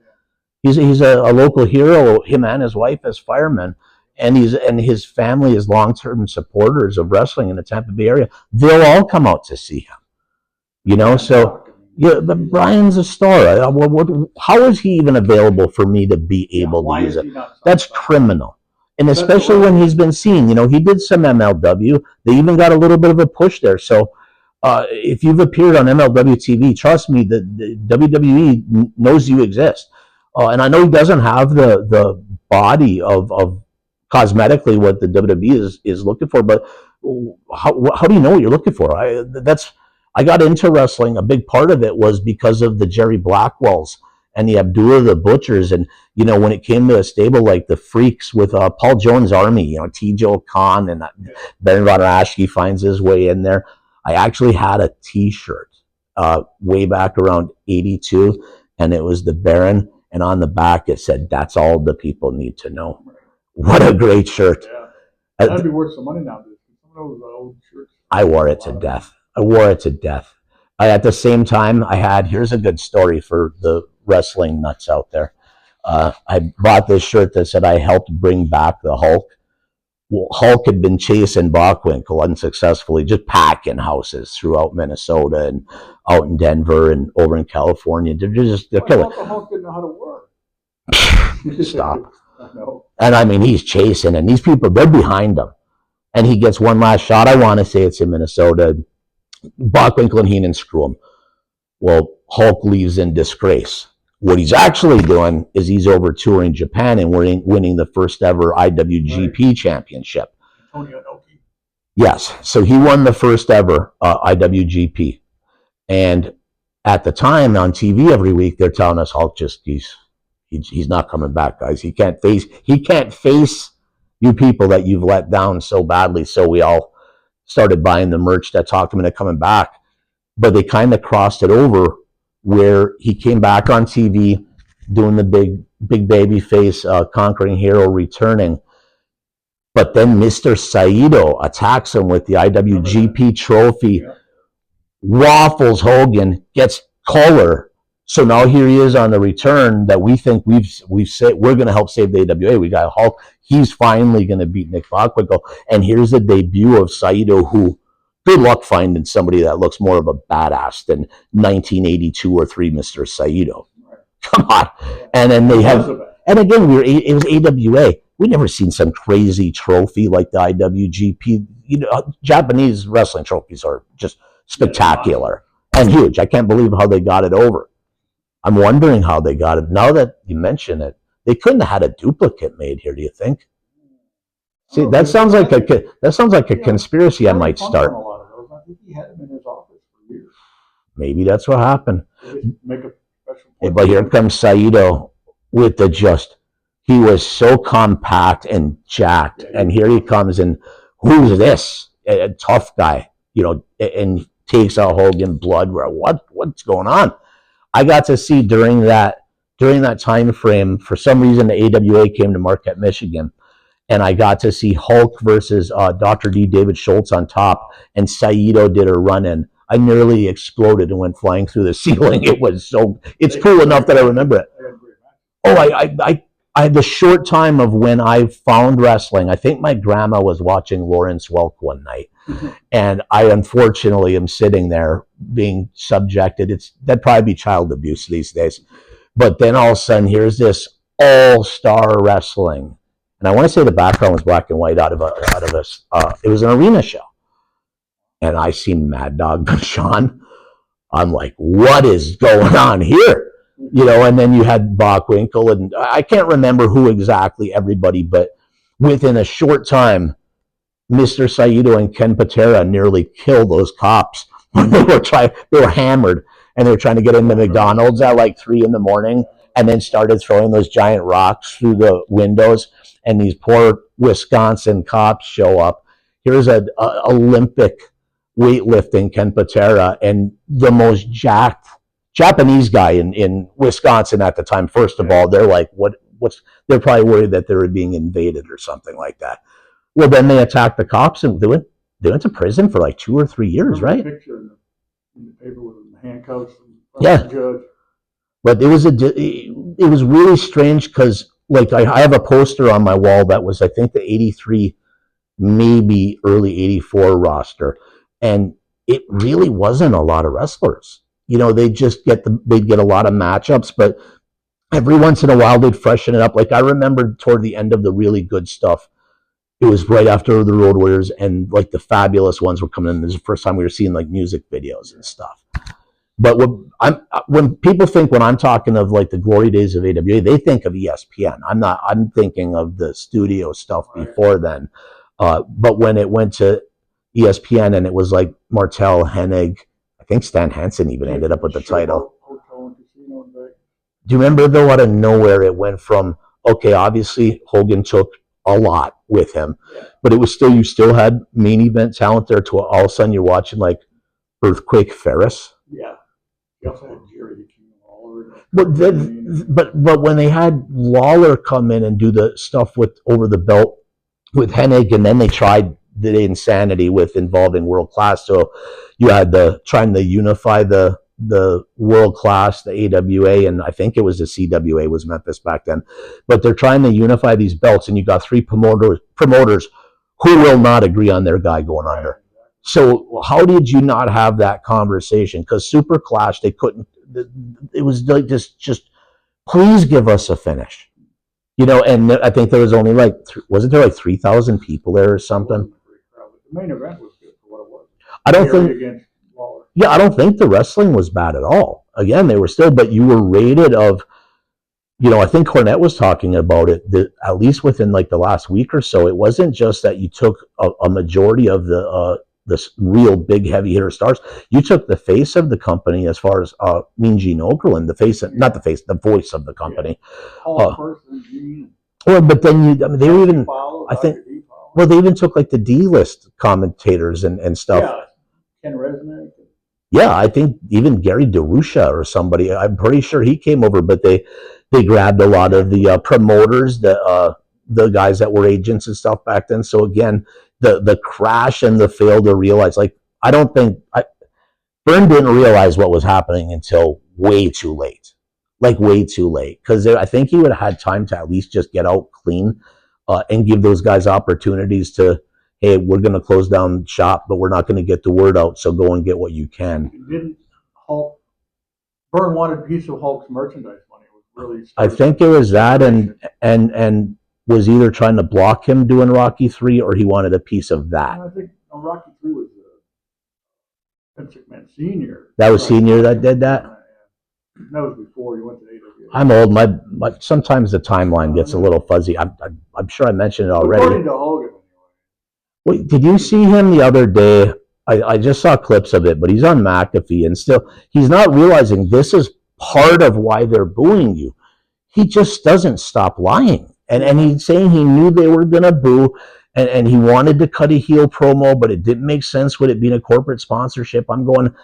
He's a local hero, him and his wife as firemen, and his family is long-term supporters of wrestling in the Tampa Bay area. They'll all come out to see him. So yeah, but Brian's a star. How is he even available for me to be able to use it? That's criminal. And especially when he's been seen, he did some MLW. They even got a little bit of a push there. So if you've appeared on MLW TV, trust me, the WWE knows you exist. And I know he doesn't have the body of cosmetically what the WWE is looking for, but how do you know what you're looking for? I got into wrestling. A big part of it was because of the Jerry Blackwells and the Abdullah the Butchers. And, when it came to a stable like the Freaks with Paul Jones' Army, T.J. Khan and Baron Von Raschke finds his way in there. I actually had a T-shirt way back around 82, and it was the Baron. And on the back, it said, "That's all the people need to know." What a great shirt. Yeah. That'd be worth some money nowadays. Some of those old shirts. I wore it to death. At the same time, here's a good story for the wrestling nuts out there. I bought this shirt that said I helped bring back the Hulk. Well, Hulk had been chasing Bockwinkel unsuccessfully, just packing houses throughout Minnesota and out in Denver and over in California. They're killing. The Hulk didn't know how to work. Stop. And I mean, he's chasing, and these people, they're behind him. And he gets one last shot. I want to say it's in Minnesota. Bockwinkel and Heenan screw him. Well, Hulk leaves in disgrace. What he's actually doing is he's over touring Japan and winning the first ever IWGP championship. Antonio Inoki. Yes. So he won the first ever IWGP. And at the time on TV every week, they're telling us Hulk he's not coming back, guys. He can't face you people that you've let down so badly. So we all started buying the merch that talked him into coming back. But they kind of crossed it over where he came back on TV doing the big baby face, conquering hero, returning. But then Mr. Saito attacks him with the IWGP trophy, waffles Hogan, gets collar. So now here he is on the return that we think we've said we're going to help save the AWA. We got Hulk. He's finally going to beat Nick Bockwinkel. And here's the debut of Saito, who, good luck finding somebody that looks more of a badass than 1982 or 3 Mr. Saito. Come on. And then they have, and again, it was AWA. We never seen some crazy trophy like the IWGP. You know, Japanese wrestling trophies are just spectacular and huge. I can't believe how they got it over. I'm wondering how they got it. Now that you mention it, they couldn't have had a duplicate made here. Do you think? See, that sounds like a conspiracy I might start. I think he had them in his office for years. Maybe that's what happened. Make a special. But here comes Saito with the just. He was so compact and jacked, and here he comes, and who's this? A tough guy, you know, and takes out Hogan. Blood. What's going on? I got to see during that time frame. For some reason, the AWA came to Marquette, Michigan, and I got to see Hulk versus Dr. D. David Schultz on top, and Saito did a run-in. I nearly exploded and went flying through the ceiling. It was so. It's cool enough that I remember it. Oh, I had the short time of when I found wrestling. I think my grandma was watching Lawrence Welk one night, and I unfortunately am sitting there being subjected. That'd probably be child abuse these days. But then all of a sudden, here's this all-star wrestling, and I want to say the background was black and white out of us. It was an arena show, and I seen Mad Dog Vachon. I'm like, what is going on here? You know, and then you had Bockwinkel, and I can't remember who exactly, everybody, but within a short time, Mr. Saito and Ken Patera nearly killed those cops when they were hammered, and they were trying to get into McDonald's at like 3 a.m, and then started throwing those giant rocks through the windows, and these poor Wisconsin cops show up. Here's an Olympic weightlifting Ken Patera, and the most jacked Japanese guy in Wisconsin at the time. First of all, they're like, they're probably worried that they were being invaded or something like that. Well, then they attacked the cops, and they went to prison for like 2 or 3 years, right? Picture in the paper with the handcuffs. Yeah. But it was really strange because, like, I have a poster on my wall that was, I think, the 83, maybe early 84 roster, and it really wasn't a lot of wrestlers. You know, they'd get a lot of matchups, but every once in a while they'd freshen it up. Like, I remember toward the end of the really good stuff, it was right after the Road Warriors, and like the fabulous ones were coming in. This is the first time we were seeing like music videos and stuff. But when people think, when I'm talking of like the glory days of AWA, they think of ESPN. I'm thinking of the studio stuff before then. But when it went to ESPN, and it was like Martel, Hennig, I think Stan Hansen even ended up with the title. Do you remember, though, out of nowhere, it went from, okay, obviously Hogan took a lot with him, but it was still, you still had main event talent there, to all of a sudden you're watching like Earthquake Ferris. Yeah. You also had Jerry the King Lawler. But when they had Lawler come in and do the stuff with over the belt with Hennig, and then they tried the insanity with involving World Class. So you had trying to unify the World Class, the AWA, and I think it was the CWA was Memphis back then. But they're trying to unify these belts, and you got 3 promoters who will not agree on their guy going under. So how did you not have that conversation? Because Super Clash, they couldn't. It was like just please give us a finish. You know, and I think there was only like, wasn't there like 3,000 people there or something? The main event was good for what it was. I don't think the wrestling was bad at all. Again, they were still, but you were rated of, you know, I think Cornette was talking about it, that at least within like the last week or so, it wasn't just that you took a majority of the real big heavy hitter stars. You took the face of the company, as far as Mean Gene Okerlund, the voice of the company. But then they were even, I think, well, they even took like the D-list commentators and stuff. Yeah, Ken Resnick. Yeah, I think even Gary DeRusha or somebody, I'm pretty sure he came over, but they grabbed a lot of the promoters, the the guys that were agents and stuff back then. So again, the crash and the fail to realize, like, I don't think Byrne didn't realize what was happening until way too late, like way too late. Because I think he would have had time to at least just get out clean and give those guys opportunities to, hey, we're going to close down shop, but we're not going to get the word out. So go and get what you can. Didn't Hulk? Byrne wanted a piece of Hulk's merchandise money. It was really. I think it was that, and was either trying to block him doing Rocky 3 or he wanted a piece of that. I think Rocky 3 was Vince McMahon Senior. That was Senior that did that. That was before he went to AWA. I'm old. My sometimes the timeline gets a little fuzzy. I'm sure I mentioned it already. According to Hogan, anyway. Wait, did you see him the other day? I just saw clips of it, but he's on McAfee, and still he's not realizing this is part of why they're booing you. He just doesn't stop lying. And he's saying he knew they were going to boo, and he wanted to cut a heel promo, but it didn't make sense with it being a corporate sponsorship. I'm going,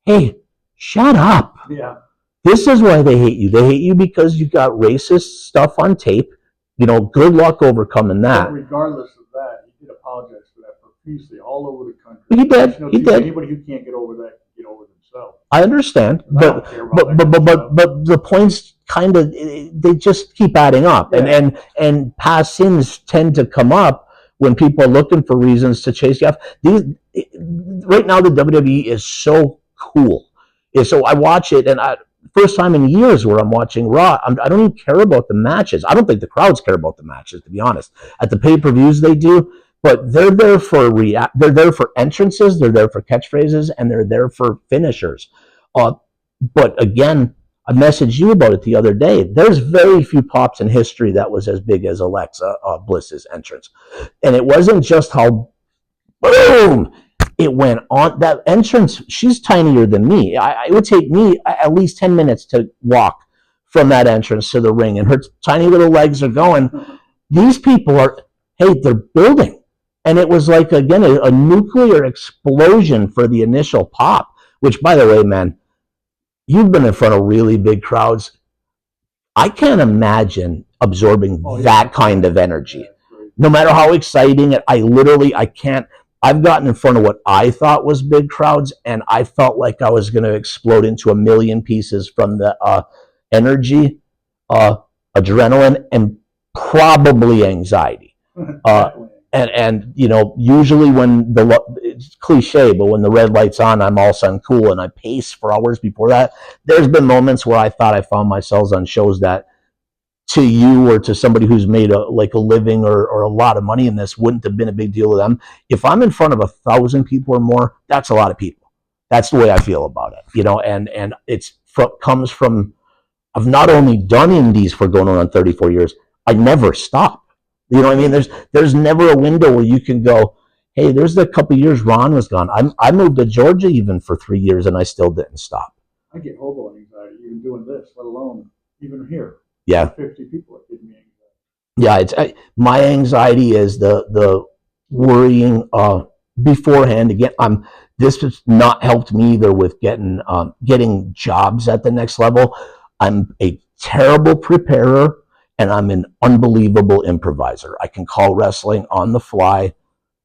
hey, shut up. Yeah. This is why they hate you. They hate you because you got racist stuff on tape. You know, good luck overcoming that. But regardless of that, he did apologize for that profusely all over the country. He did. He did. Anybody who can't get over that can get over themselves. I understand, but the points kind of, they just keep adding up, yeah. and past sins tend to come up when people are looking for reasons to chase you off. Right now, the WWE is so cool. So I watch it, and first time in years where I'm watching Raw. I don't even care about the matches. I don't think the crowds care about the matches, to be honest. At the pay-per-views, they do. But they're there for they're there for entrances, they're there for catchphrases, and they're there for finishers. But again, I messaged you about it the other day. There's very few pops in history that was as big as Alexa Bliss's entrance. And it wasn't just how, boom, it went on. That entrance, she's tinier than me. It would take me at least 10 minutes to walk from that entrance to the ring, and her tiny little legs are going. These people are, hey, they're building. And it was like, again, a nuclear explosion for the initial pop, which, by the way, man, you've been in front of really big crowds. I can't imagine absorbing that kind of energy. No matter how exciting I can't. I've gotten in front of what I thought was big crowds, and I felt like I was going to explode into a million pieces from the energy, adrenaline, and probably anxiety. And you know, usually when it's cliche, but when the red light's on, I'm all of a sudden cool and I pace for hours before that. There's been moments where I thought I found myself on shows that to you or to somebody who's made a living or a lot of money in this wouldn't have been a big deal to them. If I'm in front of 1,000 people or more, that's a lot of people. That's the way I feel about it, you know, and comes from, I've not only done indies for going on 34 years, I never stop. You know what I mean? There's never a window where you can go, hey, there's the couple years Ron was gone. I moved to Georgia even for 3 years, and I still didn't stop. I get hobo anxiety even doing this, let alone even here. Yeah. 50 people are giving me Yeah, anxiety. my anxiety is the worrying beforehand. Again, this has not helped me either with getting jobs at the next level. I'm a terrible preparer. And I'm an unbelievable improviser. I can call wrestling on the fly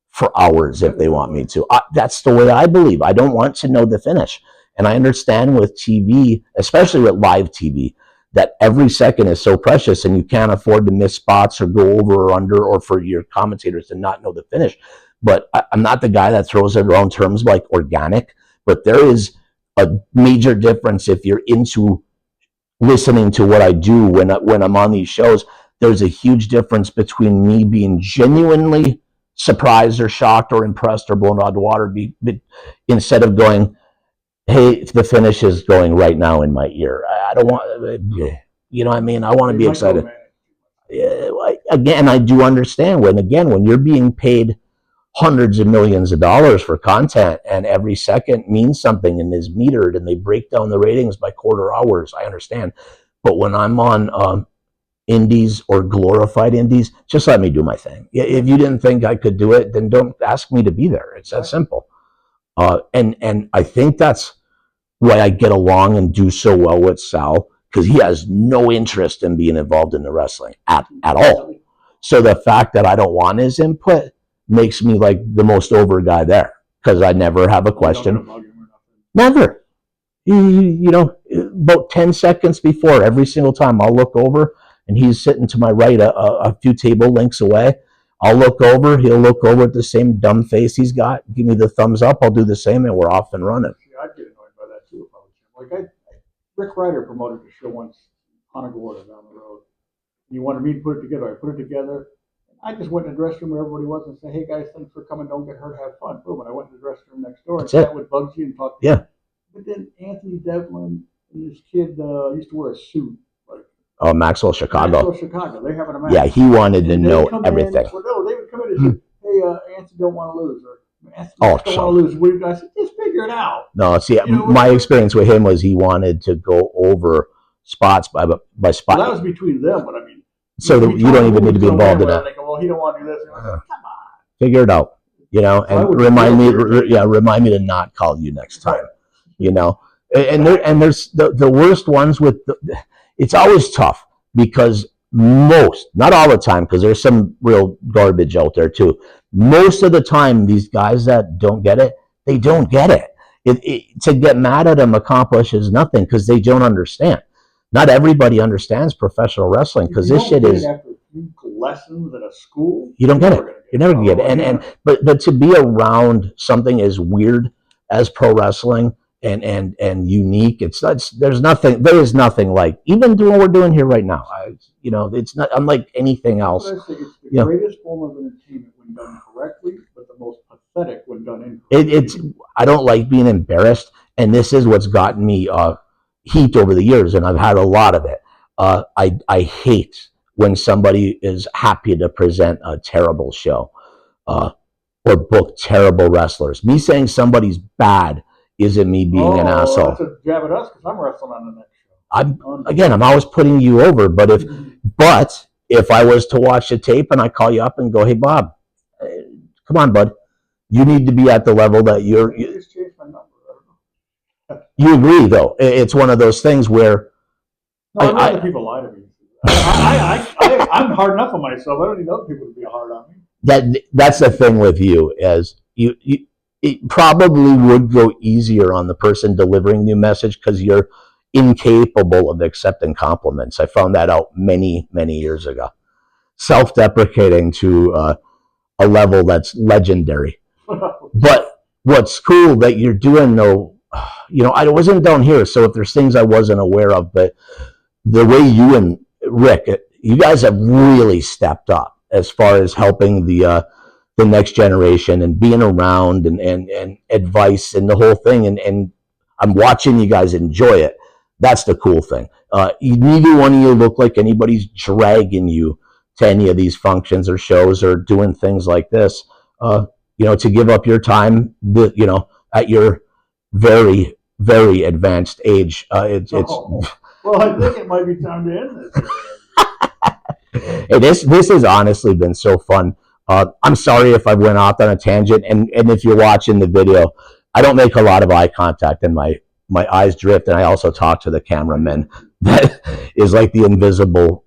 for hours if they want me to. That's the way I believe. I don't want to know the finish. And I understand with TV, especially with live TV, that every second is so precious and you can't afford to miss spots or go over or under, or for your commentators to not know the finish. But I'm not the guy that throws around terms like organic, but there is a major difference if you're into listening to what I do when I'm on these shows. There's a huge difference between me being genuinely surprised or shocked or impressed or blown out of the water instead of going, hey, the finish is going right now in my ear. I don't want, you know what I mean? I want to be excited. Again, I do understand when you're being paid hundreds of millions of dollars for content and every second means something and is metered and they break down the ratings by quarter hours, I understand. But when I'm on indies or glorified indies, just let me do my thing. If you didn't think I could do it, then don't ask me to be there. It's that simple. And I think that's why I get along and do so well with Sal, because he has no interest in being involved in the wrestling at all. So the fact that I don't want his input makes me like the most over guy there because I never have a question. Never. You know, about 10 seconds before every single time I'll look over and he's sitting to my right a few table lengths away. I'll look over, he'll look over at the same dumb face he's got, give me the thumbs up, I'll do the same, and we're off and running. See, I'd get annoyed by that too if I was him. Like Rick Ryder promoted the show once, Punta Gorda down the road. He wanted me to put it together. I put it together. I just went in the dressing room where everybody was and said, "Hey guys, thanks for coming. Don't get hurt. Have fun." Boom. And I went in the dressing room next door and sat with Bugsy and talked. Yeah. But then Anthony Devlin and this kid used to wear a suit. Like, oh, Maxwell Chicago. They're having a match. Yeah, he wanted to know everything. No, they would come in and say, "Hey, Anthony don't want to lose," or "Anthony don't want to lose." What do you guys just figure it out? No, see, my experience with him was he wanted to go over spots by spot. Well, that was between them, but I mean. So you don't even need to be involved in that. They go, well, he don't want to do this. Like, come on. Figure it out, you know, and remind me to not call you next time, you know. And there's the worst ones with it's always tough because not all the time, because there's some real garbage out there too. Most of the time, these guys that don't get it, they don't get it. To get mad at them accomplishes nothing because they don't understand. Not everybody understands professional wrestling because this shit is. After a few lessons at a school, you don't get it. You're never gonna get it. But to be around something as weird as pro wrestling and unique, there is nothing like even doing what we're doing here right now. It's not unlike anything else. It's the greatest form of entertainment when done correctly, but the most pathetic when done incorrectly. I don't like being embarrassed, and this is what's gotten me heat over the years, and I've had a lot of it. I hate when somebody is happy to present a terrible show or book terrible wrestlers. Me saying somebody's bad isn't me being an asshole. That's a jab at us because I'm wrestling on the next show. I'm always putting you over, but if I was to watch the tape and I call you up and go, "Hey Bob, come on, bud, you need to be at the level that you're." Just change my number. You agree, though. It's one of those things where other people lie to me. I'm hard enough on myself. I don't need other people to be hard on me. That's the thing with you, as it probably would go easier on the person delivering the message because you're incapable of accepting compliments. I found that out many, many years ago. Self-deprecating to a level that's legendary. But what's cool that you're doing, though, I wasn't down here, so if there's things I wasn't aware of, but the way you and Rick, you guys have really stepped up as far as helping the next generation and being around and advice and the whole thing. And I'm watching you guys enjoy it. That's the cool thing. Neither one of you look like anybody's dragging you to any of these functions or shows or doing things like this. To give up your time, at your very, very advanced age. Well, I think it might be time to end this. This has honestly been so fun. I'm sorry if I went off on a tangent, and if you're watching the video, I don't make a lot of eye contact, and my eyes drift, and I also talk to the cameraman. That is like the invisible,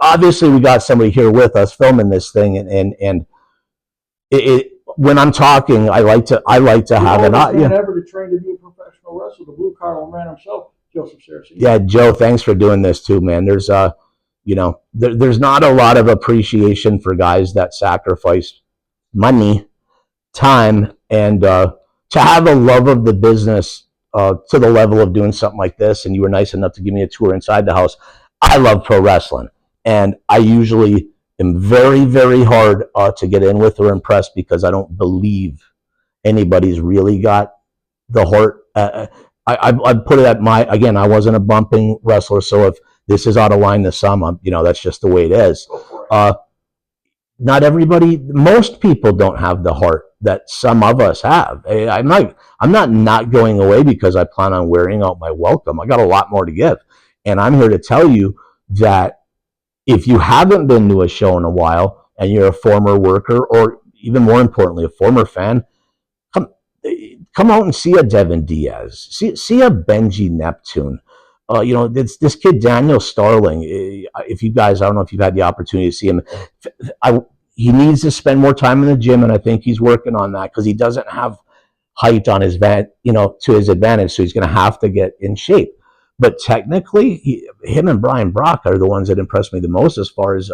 Obviously, we got somebody here with us filming this thing, and when I'm talking, I like to have an ever to train to be a professional wrestler, the blue collar man himself, Joseph Saraceni. Yeah, Joe, thanks for doing this too, man. There's there's not a lot of appreciation for guys that sacrifice money, time, and to have a love of the business to the level of doing something like this. And you were nice enough to give me a tour inside the house. I love pro wrestling, and I usually am very, very hard to get in with or impress because I don't believe anybody's really got the heart. I put it at I wasn't a bumping wrestler, so if this is out of line to some, that's just the way it is. Not everybody, most people don't have the heart that some of us have. I'm not going away because I plan on wearing out my welcome. I got a lot more to give. And I'm here to tell you that if you haven't been to a show in a while and you're a former worker, or even more importantly, a former fan, come out and see a Devin Diaz, see a Benji Neptune, this kid Daniel Starling. If you guys, I don't know if you've had the opportunity to see him. He needs to spend more time in the gym, and I think he's working on that because he doesn't have height on his to his advantage, so he's going to have to get in shape. But technically, him and Brian Brock are the ones that impressed me the most as far as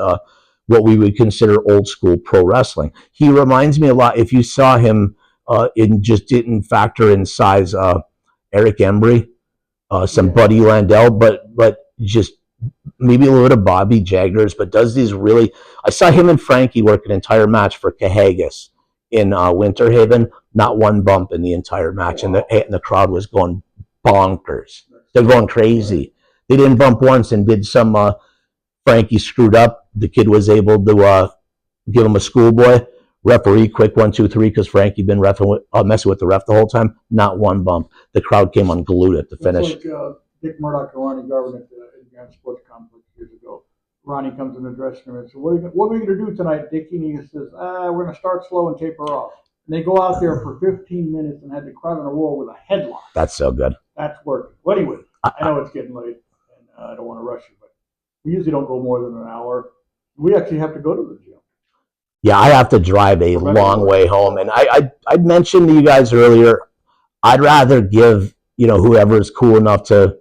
what we would consider old school pro wrestling. He reminds me a lot. If you saw him, it just didn't factor in size. Eric Embry, some Buddy Landell, but just maybe a little bit of Bobby Jaggers, but does these really. I saw him and Frankie work an entire match for Cahagas in Winter Haven. Not one bump in the entire match, and the crowd was going bonkers. They're going crazy. They didn't bump once and did some. Frankie screwed up. The kid was able to give him a schoolboy. Referee, quick 1, 2, 3, because Frankie been messing with the ref the whole time. Not one bump. The crowd came unglued at the finish. Like Dick Murdoch and Ronnie Garvin at the Advanced Sports Complex years ago. Ronnie comes in the dressing room and says, "What are we going to do tonight, Dickie?" And he says, "We're going to start slow and taper off." And they go out there for 15 minutes and had the crowd in a row with a headlock. That's so good. That's working. Well, anyway, I know it's getting late, and I don't want to rush you, but we usually don't go more than an hour. We actually have to go to the gym. Yeah, I have to drive a long way home, and I mentioned to you guys earlier, I'd rather give whoever is cool enough to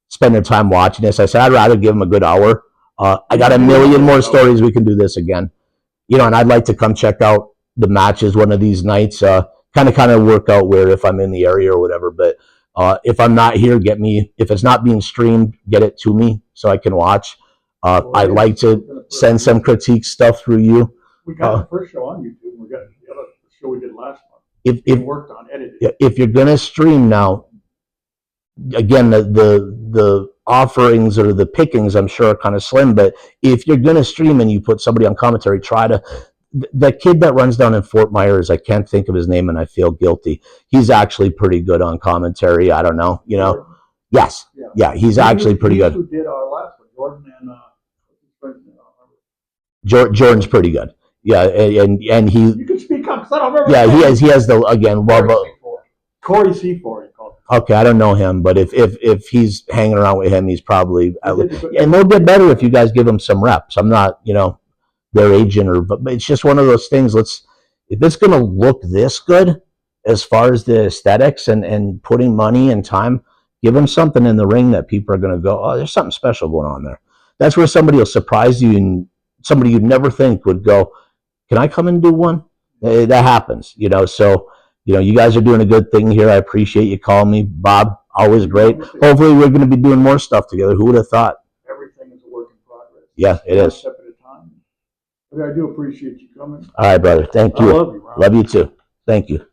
spend their time watching this. I said I'd rather give them a good hour. I got a million more stories. We can do this again, and I'd like to come check out the matches one of these nights. Kind of work out where if I'm in the area or whatever. But if I'm not here, if it's not being streamed, get it to me so I can watch. I'd like to send some critique stuff through you. We got the first show on YouTube. We got the other show we did last month. If worked on edited. If you're gonna stream now, again the offerings or the pickings I'm sure are kind of slim. But if you're gonna stream and you put somebody on commentary, try to. The kid that runs down in Fort Myers, I can't think of his name, and I feel guilty. He's actually pretty good on commentary. I don't know, Yes, yeah, he's actually pretty good. Who did our last one, Jordan and Jordan's pretty good. Yeah, and he. You can speak up because I don't remember. Yeah, he has the again. Corey C4, he called it. Okay, I don't know him, but if he's hanging around with him, he's probably. And they'll get better if you guys give them some reps. I'm not, their agent but it's just one of those things. If it's going to look this good as far as the aesthetics and putting money and time, give them something in the ring that people are going to go, oh, there's something special going on there. That's where somebody will surprise you, and somebody you'd never think would go, can I come and do one? That happens, so, you guys are doing a good thing here. I appreciate you calling me. Bob, always great. Hopefully we're going to be doing more stuff together. Who would have thought? Everything is a work in progress. Yeah, it is. Step at a time. But I do appreciate you coming. All right, brother. Thank you. I love you, Ron. Love you too. Thank you.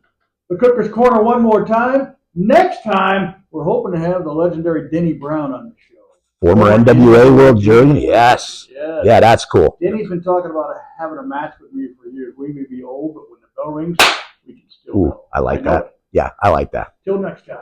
The Cooker's Corner one more time. Next time, we're hoping to have the legendary Denny Brown on the show. Former NWA World Junior. Yes. Yeah, that's cool. Denny's been talking about having a match with me for years. We may be old, but when the bell rings, we can still go. I like that. Yeah, I like that. Till next time.